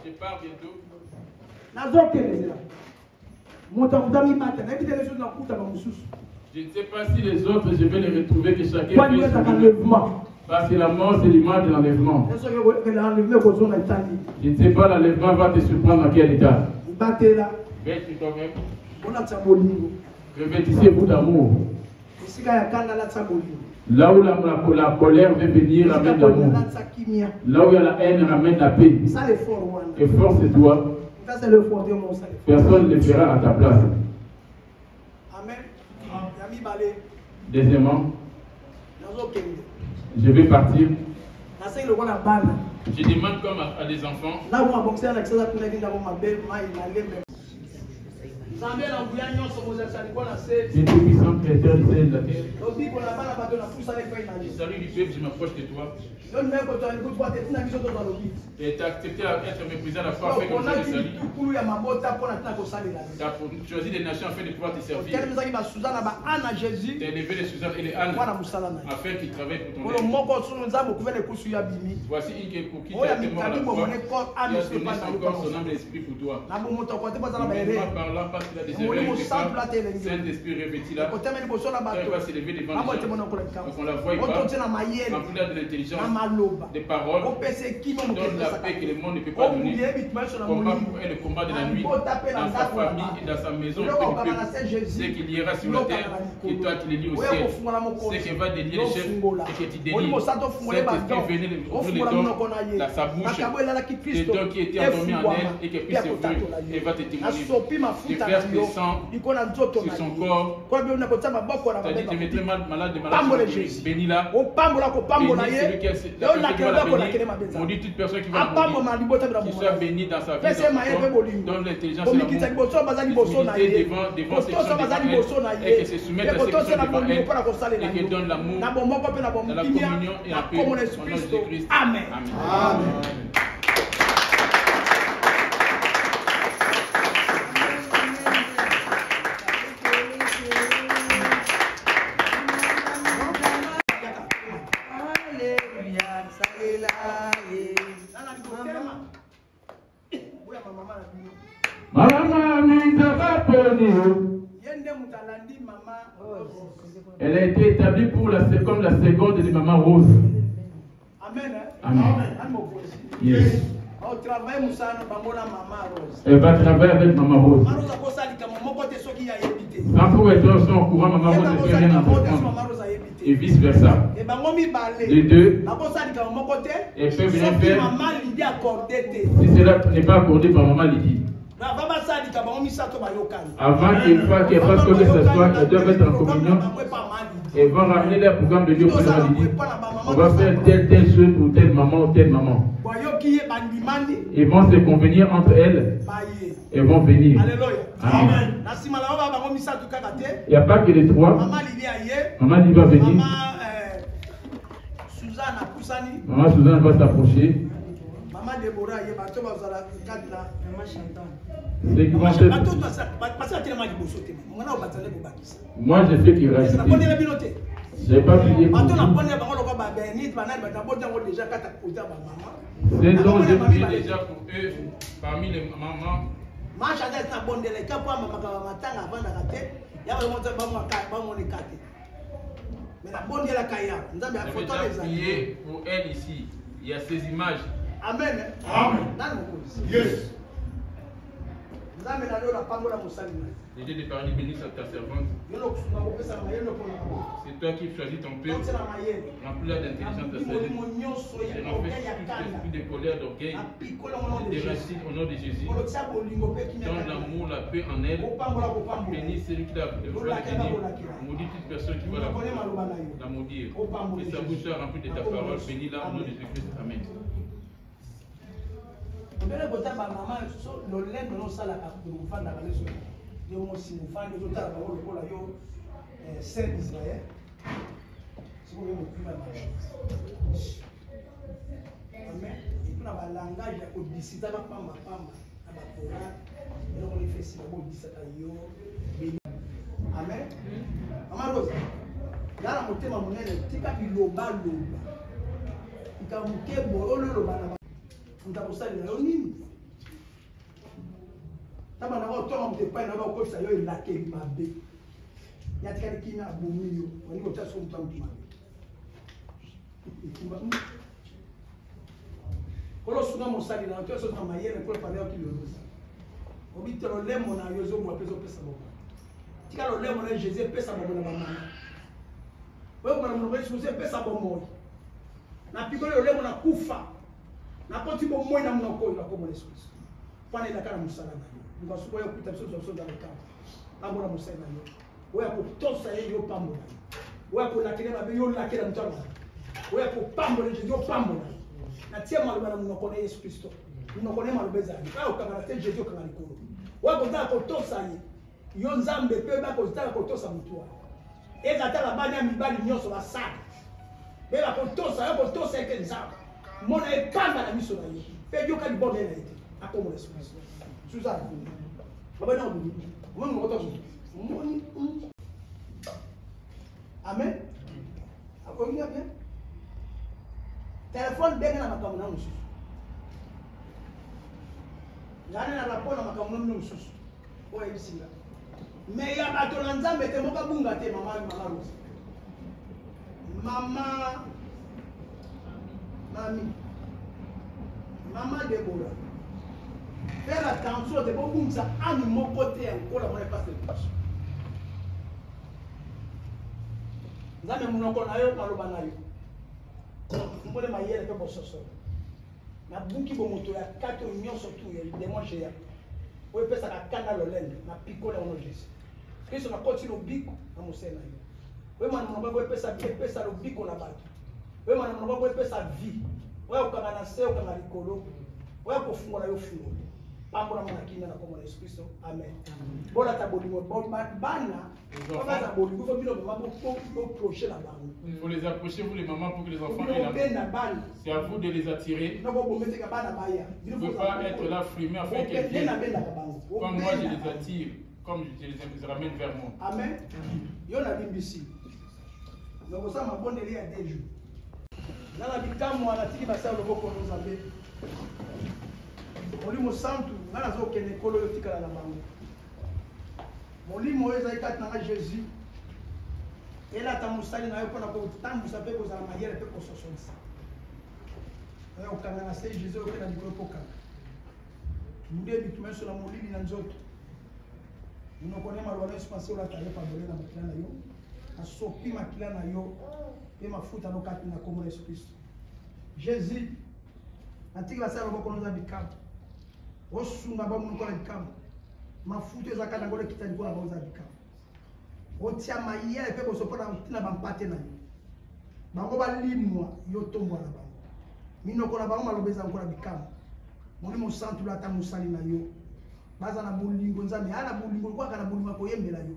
Je pars bientôt. Je ne sais pas si les autres, je vais les retrouver, que chacun fait son enlèvement. Parce que la mort, c'est l'image de l'enlèvement. Je ne sais pas, l'enlèvement va te surprendre dans quel état. Reste toi-même. Revêtissez-vous d'amour. Là où la colère veut venir, ramène l'amour. Là où il y a la haine, ramène la paix. Et force-toi. Personne ne le fera à ta place. Deuxièmement, je vais partir. Je demande comme à des enfants. C'est tout puissant créateur du ciel et de la terre. Je salue du peuple, je m'approche de toi. Et tu as accepté d'être méprisé à la fois afin que je te salue. Tu as choisi des nations afin de pouvoir te servir. Tu as élevé les Suzanne et les Anne afin qu'ils travaillent pour ton œuvre. Voici une qui est pour qui tu as été mort à la croix. Tu as donné son corps, son âme et l'esprit pour toi. Humainement parlant, parce qu'il a des erreurs, Saint-Esprit revêti là, elle va s'élever devant les gens. Donc on la voit pas, remplie de l'intelligence, des paroles, donne la paix que le monde ne peut pas donner. Combat pour elle le combat de la nuit, dans sa famille et dans sa maison, c'est qu'il y aura sur la terre, et toi tu les lis au ciel. C'est qu'il va délier les chefs et que tu délies. Saint-Esprit venait ouvrir les dons dans sa bouche, les dons qui étaient endormis en elle et qu'elle puisse s'ouvrir et va te témoigner. Tu verses le sang sur son corps. C'est-à-dire tu mettrais malade de maladie. Bénis-la. Bénis celui qui a maudit toute personne qui va la maudire. Qu'il soit béni dans sa vie, dans son corps. Donne l'intelligence et l'amour. L'unité devant ses gens devant elle. Et que se soumette à ses gens devant elle. Et que donne l'amour, la communion et la paix. Au nom de Jésus-Christ. Amen. Amen. Elle a été établie pour comme la seconde de maman Rose. Amen. Amen. Yes. Elle va travailler avec maman Rose. Sans pour être au courant, maman Rose ne fait rien entreprendre. Et vice versa. Les deux, elles peuvent rien faire si cela n'est pas accordé par maman Lydie. Avant qu'elle fasse quoi que ce soit, elles doivent être en communion. Elles vont ramener leur programme de Dieu pour maman Lydie. On va faire telle chose pour telle maman ou telle maman. Ils vont se convenir entre elles. Elles vont venir. Amen. Il n'y a pas que les trois. Maman Lydie va venir. Maman Suzanne va s'approcher. Ceux qui vont faire... Moi, je sais qu'il reste. Je n'ai pas prié pour vous. C'est donc je prie déjà pour eux, parmi les mamans. Je vais déjà prier pour elle ici. Il y a ces images. Amen. Amen. Yes. Les dieux de paradis bénissent ta servante. C'est toi qui choisis ton peuple. Remplis-la d'intelligence de sagesse. Et renverse tout esprit de colère, d'orgueil. Et de réussite au nom de Jésus. Donne l'amour, la paix en elle. Bénis celui qui l'a béni. Maudis toute personne qui va la maudire. Et sa bouche soit remplie de ta parole. Bénis-la au nom de Jésus. Amen. Amen. Maman Rose, là la motema monene tika biloba loba. Tika mukebo ololoba na ndakosali na yo nini? Tama na ko tonga mtepa na ko kosa yo elake mabe. Yatika kina abomiyo, wani ko tsaso mtamtu mabe. Kolo suna mosali na tsaso na mayele ko pale yo kilolosa. Obitero lemo na yozo mo peso pesa mo. Tika lo lemo na Jésus pesa mo na mama. Wewe mwana mwana Jésus pesa mo mo. Na pigole lemo na kufa. Na poti bo mo na mnoko ila ko mo Yesu. Pana ila kana musala na yo. Ngasuko yo kupita biso zo za lekana. Pambo na musala na yo. Wewe kutosa yo pambo. Wewe kulakile mabe yo lakile mtano. Wewe kupambo ni Jésus pambo. Na tia maluba na mnoko na Yesu Kristo. Mnoko na maluba za. Au kama na Jésus kama likolo. Wewe kutaka kutosa yo nzambe pe ba kutaka kutosa mtu. Eza tala bani ya mibali nyoso basana. Bela kutosa yo kutosa eke nzambe. Mona ekanga na miso na yo. Pe yo ka libone na ete. Akomo na Yesu Kristo. Suzanne. Baba na obi. Mungu ngoto. Mungu. Amen. Akoingia bien. Telefone benga na makamu na mususu. Ngana na rapona makamu na mususu. Oya ibisinga. Me ya bato na nzambe te moka bunga te mama Rose. Maman Deborah. Faire attention de beaucoup ça à mon côté encore la monnaie passe le plus. Nzambe munoko na yo maloba na yo. Mbole mayele pe bososo. Na bunki bo moto ya kato nyonso tu ya démange ya. Oye pesa ka kanda lolende na pikola ono Jésus. Kristo na koti lo biko na mosena yo. Oye mwana mwana oye pesa lo biko na bato. Oye mwana mwana oye pesa vie. Oye ukanga na se ukanga likolo. Oye kofungola yo fungo. Pambo na mwana kinda na komo na Yesu Kristo. Amen. Bola tabolimo bana. Papa tabolimo faut bino mama pour procher la bango. Il faut les approcher vous les mamans pour que les enfants aient la balle. C'est à vous de les attirer. Non bon mettre ka bana baya. Il ne faut pas être là frimé afin qu'elles viennent. Comme moi je les attire, comme je les ramène vers moi. Amen. Yo na bimbisi. Donc ça m'a bonne il y a des jours. Dans la bikamo anatiki basa loboko nzambe. Oli mo santu ngana zo kene kolo yotika la bango. molimo oyo ezali kati nanga Jésus elata mosali na yo mpona kotambusa mpe kozala mayele mpe kososonisa oyo okanga na se Jésus oyo mpe na likolo mpo kanga munde bitume so na molili na nzoto munokone maloba na espase olata yo pardole na makila na yo asopi makila na yo mpe mafuta lokati na kombo na Yesu Kristo Jésus antiki basala loboko noza bikama osunga bamunoko na bikama mafuta eza kati yango lekita likolo na baoza bikama otia mayele mpe bosopona ntina bampate na yo bango balimwa yo tombwa na bango minoko na bango maloba eza nkola bikama molimo santu lata mosali na yo baza na bolingo nzambe aa na bolingo lokwaka na bolingo ya koyembela yo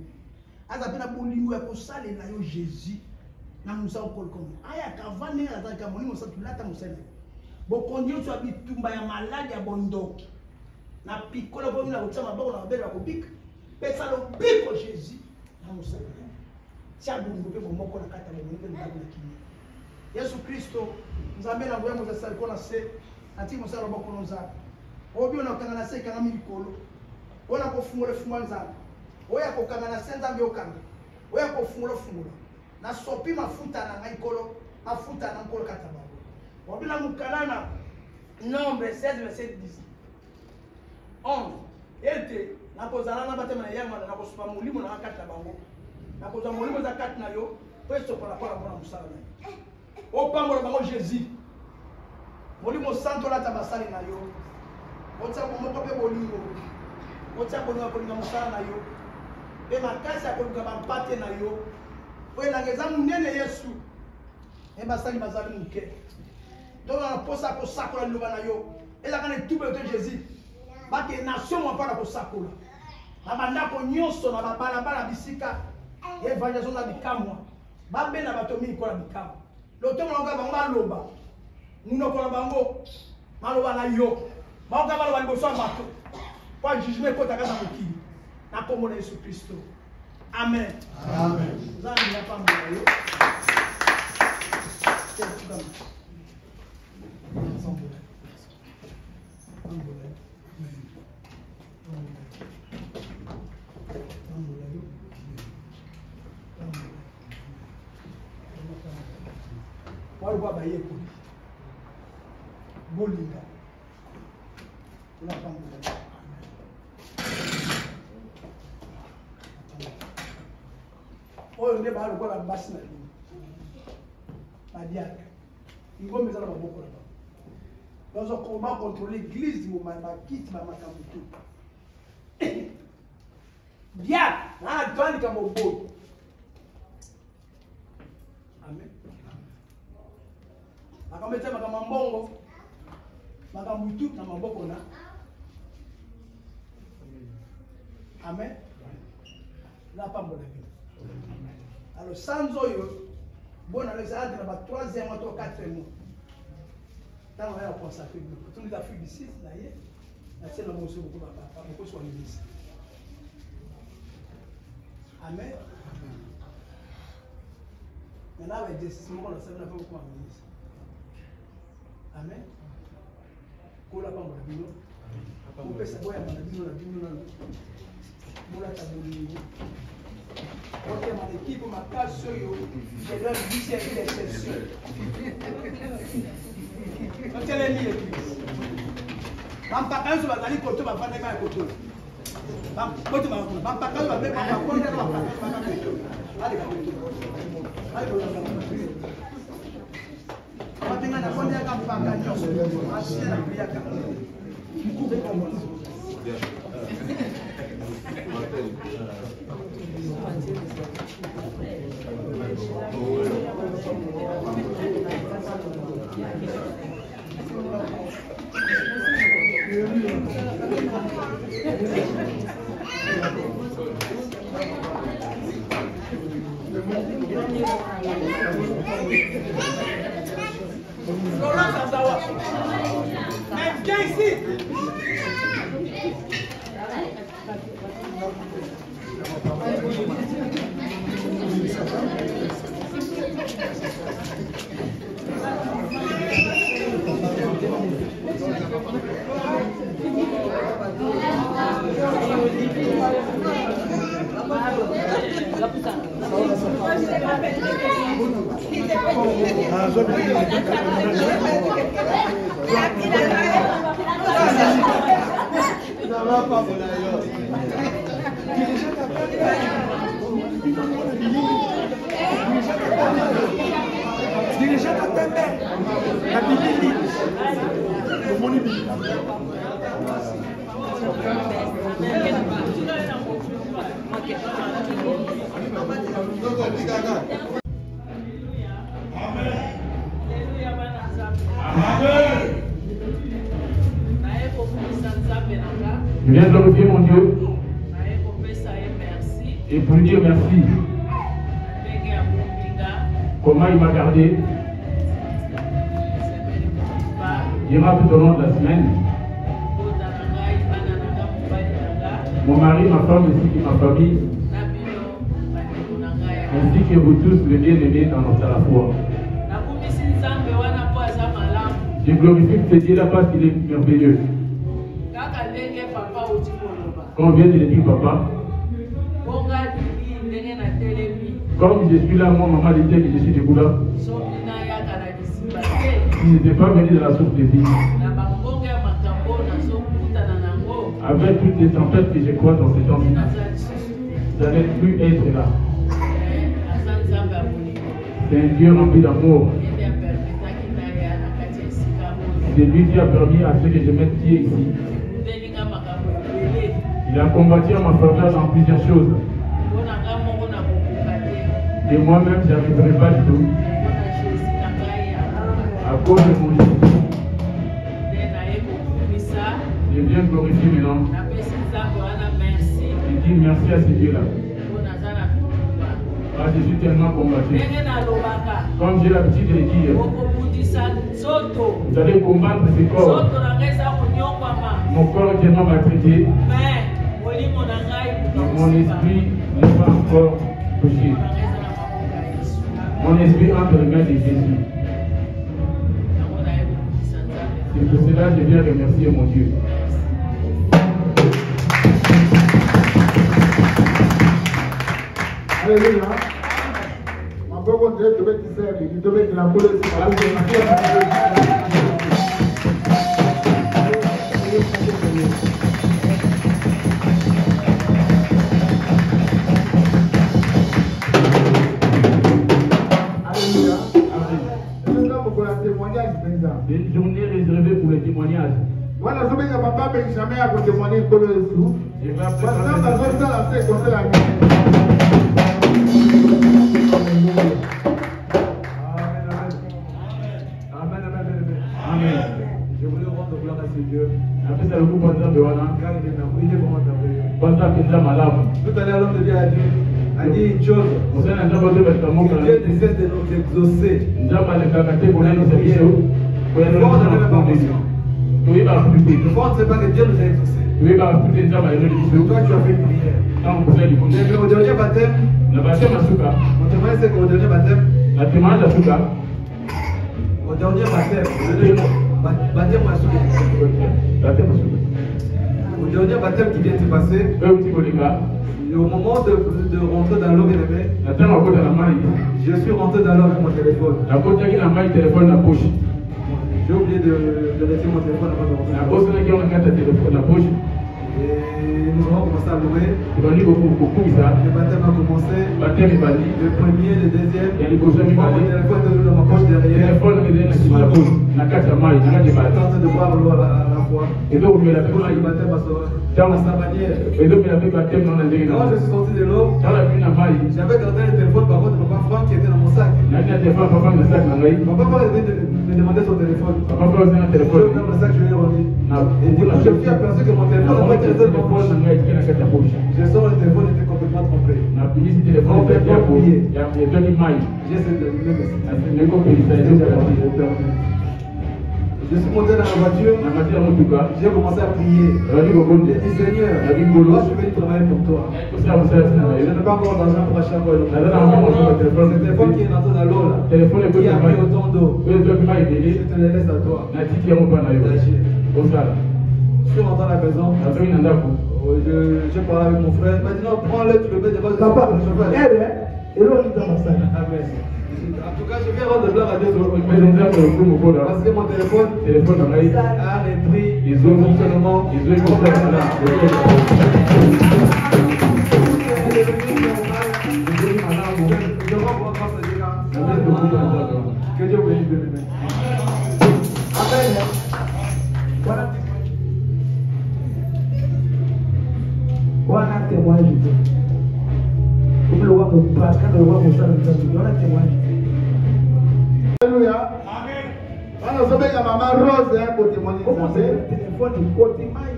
aza mpe na bolingo ya kosalela yo Jésus na mosala okolokomo ayaka avant ndenge azalaka molimo santu lata mosali na yo bokondi nyonso ya bitumba ya maladi ya bondoki na pikolo bomi na kotia maboko na mabele ya kobika pesa lobiko Jésus na mosali na yo tia bolingo mpe bomoko na kati ya bolingo mpe ndako na kimia Yesu Kristo nzambe na ngoya mozasali kona se ati mosala loboko no nzambe obi ona okanga na se ekangami likolo ona kofungola efungola nzambe oya kokanga na se nzambe okanga oya kofungola fungola na sopi mafuta na ngai kolo mafuta na nkolo kata bango obi na mukalana nombre 16 verset 10 ete nakozala na batema na yanga na kosopa molimo na kata bango nakozwa molimo za kati na yo po esopa na mpona mosala na yo opambola bango Jésus molimo santo lata basali na yo otia bomoko mpe bolingo otia bolingo kolinga mosala na yo mpe makasi ya kolinga bampate na yo oyo elanga eza monene Yesu basali bazali moke donc na posa kosakola liloba na yo ezalaka na etumba te Jésus bake nation mwa mpona kosakola na bandako nyonso na babalabala bisika evangelisation na bikamwa babena bato mingi kola bikamwa lotomo na bango baloba munoko na bango maloba na yo baoka baloba liboso ya bato po jugement ekotaka na mokili na kombo na Yesu Kristo amen nzambe yapambola yo walikuwa bayeko bolinga unapambola oyo nde balikuwa na basi na bino badiaka ngombe eza na maboko na bango bazokoma contre l'église bakiti bamakambo tu diaka na twandika moboyi amen makambo ete makambo mbongo makambo tu na maboko na amen na pambola bino alors sans oyo bon alors ça entre ba 3e mois to 4e mois tant on va consacrer tout les Afrique du Sud là y na c'est la motion beaucoup papa beaucoup sur l'église amen maintenant avec des simons là ça va pas beaucoup en l'église amen kola pambola bino kopesa boya na bino na mola taboli ok mon équipe ma case yo je leur dis c'est une exception quand elle est liée bampaka nso bazali koto bavandaka ya koto koto bampaka nso babe bakonda na bampaka koto allez batenga na konda ya mpaka nyonso asia na priaka mkupe kombo Mais viens ici. Je viens glorifier mon Dieu et pour lui dire merci. Comment il m'a gardé durant tout au long de la semaine. Mon mari, ma femme ainsi que ma famille, ainsi que vous tous les bien-aimés dans notre à la foi. Je glorifie ce Dieu-là parce qu'il est merveilleux. Quand on vient de le dire, papa, comme je suis là, moi, maman disait que je suis debout là. Si je n'étais pas venu de la source de vie, avec toutes les tempêtes que je crois dans ces temps-ci, je n'allais plus être là. C'est un Dieu rempli d'amour. C'est lui qui a permis à ceux que je mette pied ici. Il a combattu en ma faveur dans plusieurs choses. Et moi-même, je n'arriverai pas du tout. À cause de mon Jésus. Je viens glorifier maintenant. Je dis merci à ce Dieu-là. Parce que je suis tellement combattu. Comme j'ai l'habitude de le dire, vous allez combattre ce corps. Mon corps est tellement maltraité. Mon esprit n'est pas encore touché. Mon esprit entre les mains de Jésus. C'est pour cela que je viens remercier mon Dieu. Alléluia. Ma bonne Dieu devait te servir. Il devait te l'envoyer. Une journée réservée pour les témoignages. Voilà, je vais papa Benjamin à témoigner pour le sou. Je vais appeler Amen. Je voulais rendre gloire à ce Dieu. Après ça, le groupe car il est vraiment merveilleux. Tout à l'heure, l'homme de Dieu a dit une chose. Dieu décide de nous exaucer. Le fond, c'est pas que Dieu nous a exaucés. Toi, tu as fait une prière. Au dernier baptême, on te demande c'est qu'au dernier baptême, au dernier baptême, au dernier baptême qui vient de se passer, au moment de rentrer dans l'eau bien-aimée, je suis rentré dans l'eau avec mon téléphone. J'ai oublié de laisser mon téléphone avant de rentrer. Et nous avons commencé à louer. Le baptême a commencé. Le premier, le deuxième. Mon téléphone est dans ma poche derrière. Je suis en train de boire l'eau à la fois. Le baptême à sa manière. Quand je suis sorti de l'eau, j'avais gardé le téléphone par contre de papa Franck qui était dans mon sac. Papa Franck me demandait son téléphone. Je vais ouvrir le sac, je lui ai rendu. Et du coup, je me suis aperçu que mon téléphone avait été dans ma poche. Je sors le téléphone, il était complètement trompé. Complètement oublié. J'ai essayé de je suis monté dans la voiture, j'ai commencé à prier. J'ai dit Seigneur, moi je vais travailler pour toi. Je n'ai pas encore d'argent pour acheter encore l'eau. C'est le téléphone qui est rentré dans l'eau là, qui a pris autant d'eau. Je te le laisse à toi d'agir. Je suis rentré à la maison, je parlais avec mon frère, il m'a dit non, prends-le, tu le mets devant le chauffeur. Amen. En tout cas, je vais rendre gloire à Dieu. Parce que mon téléphone a repris les autres fonctionnements, les autres fonctionnements. Que Dieu vous bénisse. Amen. Voilà. Voilà un témoignage. Comme le roi me parle, quand le roi me parle, voilà un témoignage. Alléluia. Amen. Voilà, vous savez que maman Rose est pour témoigner. Comment c'est le téléphone de côté maï?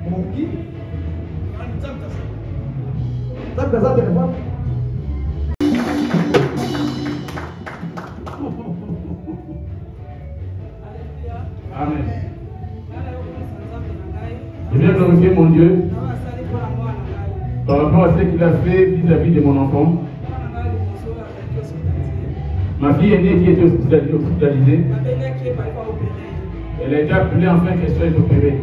Mon qui? Ça me fait téléphone. Amen. Je viens glorifier mon Dieu par rapport à ce qu'il a fait vis-à-vis de mon enfant. Ma fille aînée qui était hospitalisée, elle a été appelée enfin qu'elle soit opérée.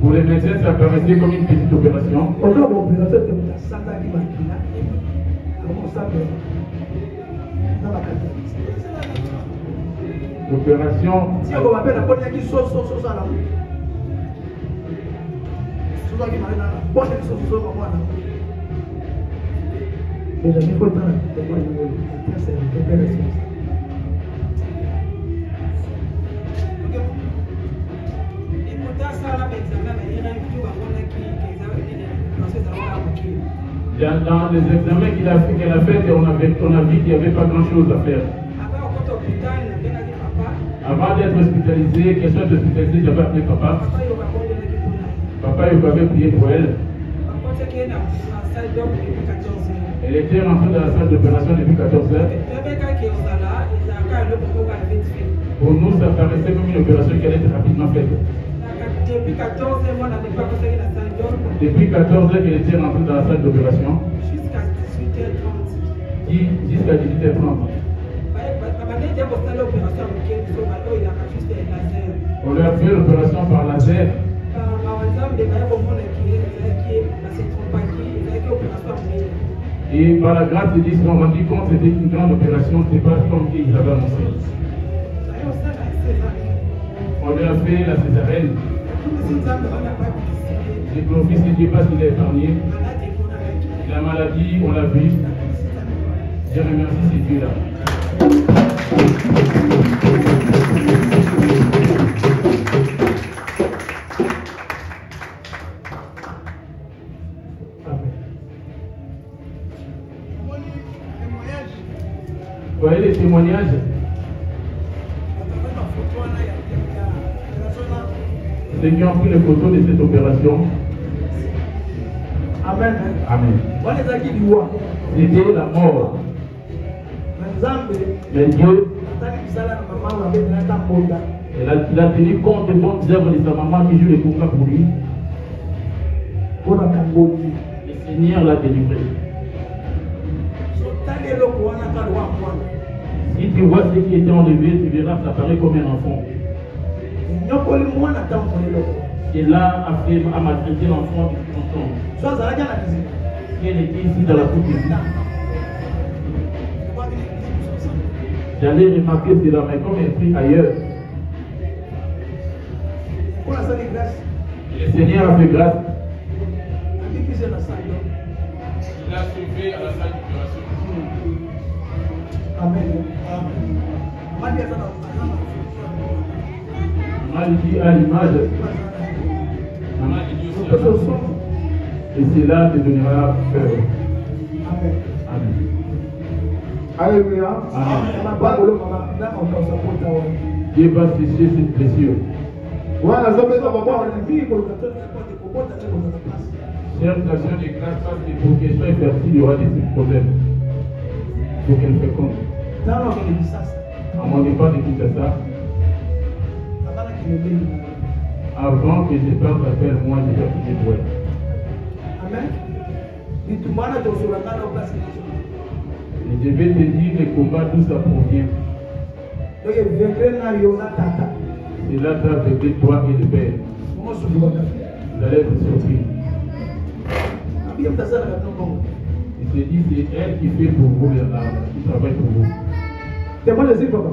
Pour les médecins, ça paraissait comme une petite opération. L'opération. Dans les examens qu'elle a fait, on a vu qu'il n'y avait pas grand-chose à faire. Avant d'être hospitalisée, qu'elle soit hospitalisée, j'avais appelé papa. Papa, il avait prié pour elle. Elle était rentrée dans la salle d'opération depuis 14 heures. Pour nous, ça paraissait comme une opération qui allait être rapidement faite. Depuis 14 heures qu'elle était rentrée dans la salle d'opération. Jusqu'à 18h30. On lui a fait l'opération par laser. Et par la grâce de Dieu, ils se sont rendus compte que c'était une grande opération, ce n'est pas comme ils avaient annoncé. On lui a fait la césarienne. Je glorifie ce Dieu parce qu'il est épargné. La maladie, on l'a vu. Je remercie ces dieux-là. Vous voyez les témoignages? Ceux qui ont pris les photos de cette opération. Amen. Amen. C'était la mort. Mais Dieu, il a tenu compte des bonnes œuvres de sa maman qui joue les combats pour lui. Le Seigneur l'a délivré. Si tu vois ce qui était enlevé, tu verras que ça paraît comme un enfant. Et là, a maltraité l'enfant depuis longtemps. Elle était ici dans la coupe ici. J'allais remarquer cela, mais comme elle prie ailleurs. Le Seigneur a fait grâce. Il a sauvé à la salle d'opération. Amen. Maman dit à l'image. Maman dit aussi à l'image. Et cela te donnera peur. Amen. Amen. Alléluia. Amen. Dieu va sécher cette blessure. Voilà, ça fait ça va pas. Chère nation de grâce, parce que pour qu'elle soit fertile, il y aura des problèmes. Pour qu'elle féconde. À mon départ de Kinshasa, avant que je parte appel, moi j'ai prié pour elle. Amen. Et je vais te dire le combat d'où ça provient. Cela t'a affecté toi et le Père. Vous allez être surpris. Il se dit, c'est elle qui fait pour vous, qui travaille pour vous. C'est moi le sais, papa.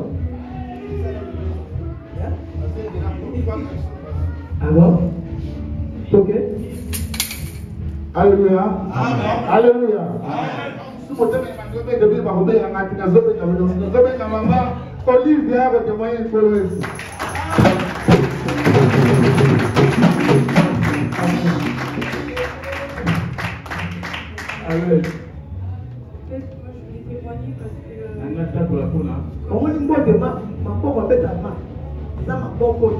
Ah bon? Ok. Alléluia. Alléluia. Olivia avec des moyens économiques. Amen. Peut-être que je vais témoigner parce que... On dit moi de ma pauvre bête à main. Ça m'a beaucoup.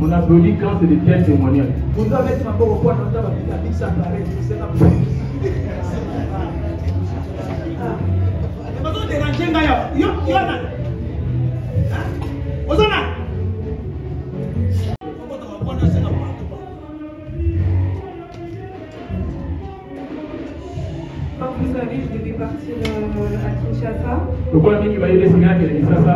On applaudit quand c'est des tels témoignages. Vous avez ma pauvre poids dans la vie, ça paraît. C'est la Comme vous savez, je devais partir à Kinshasa. Le premier qui va y aller, c'est Kinshasa.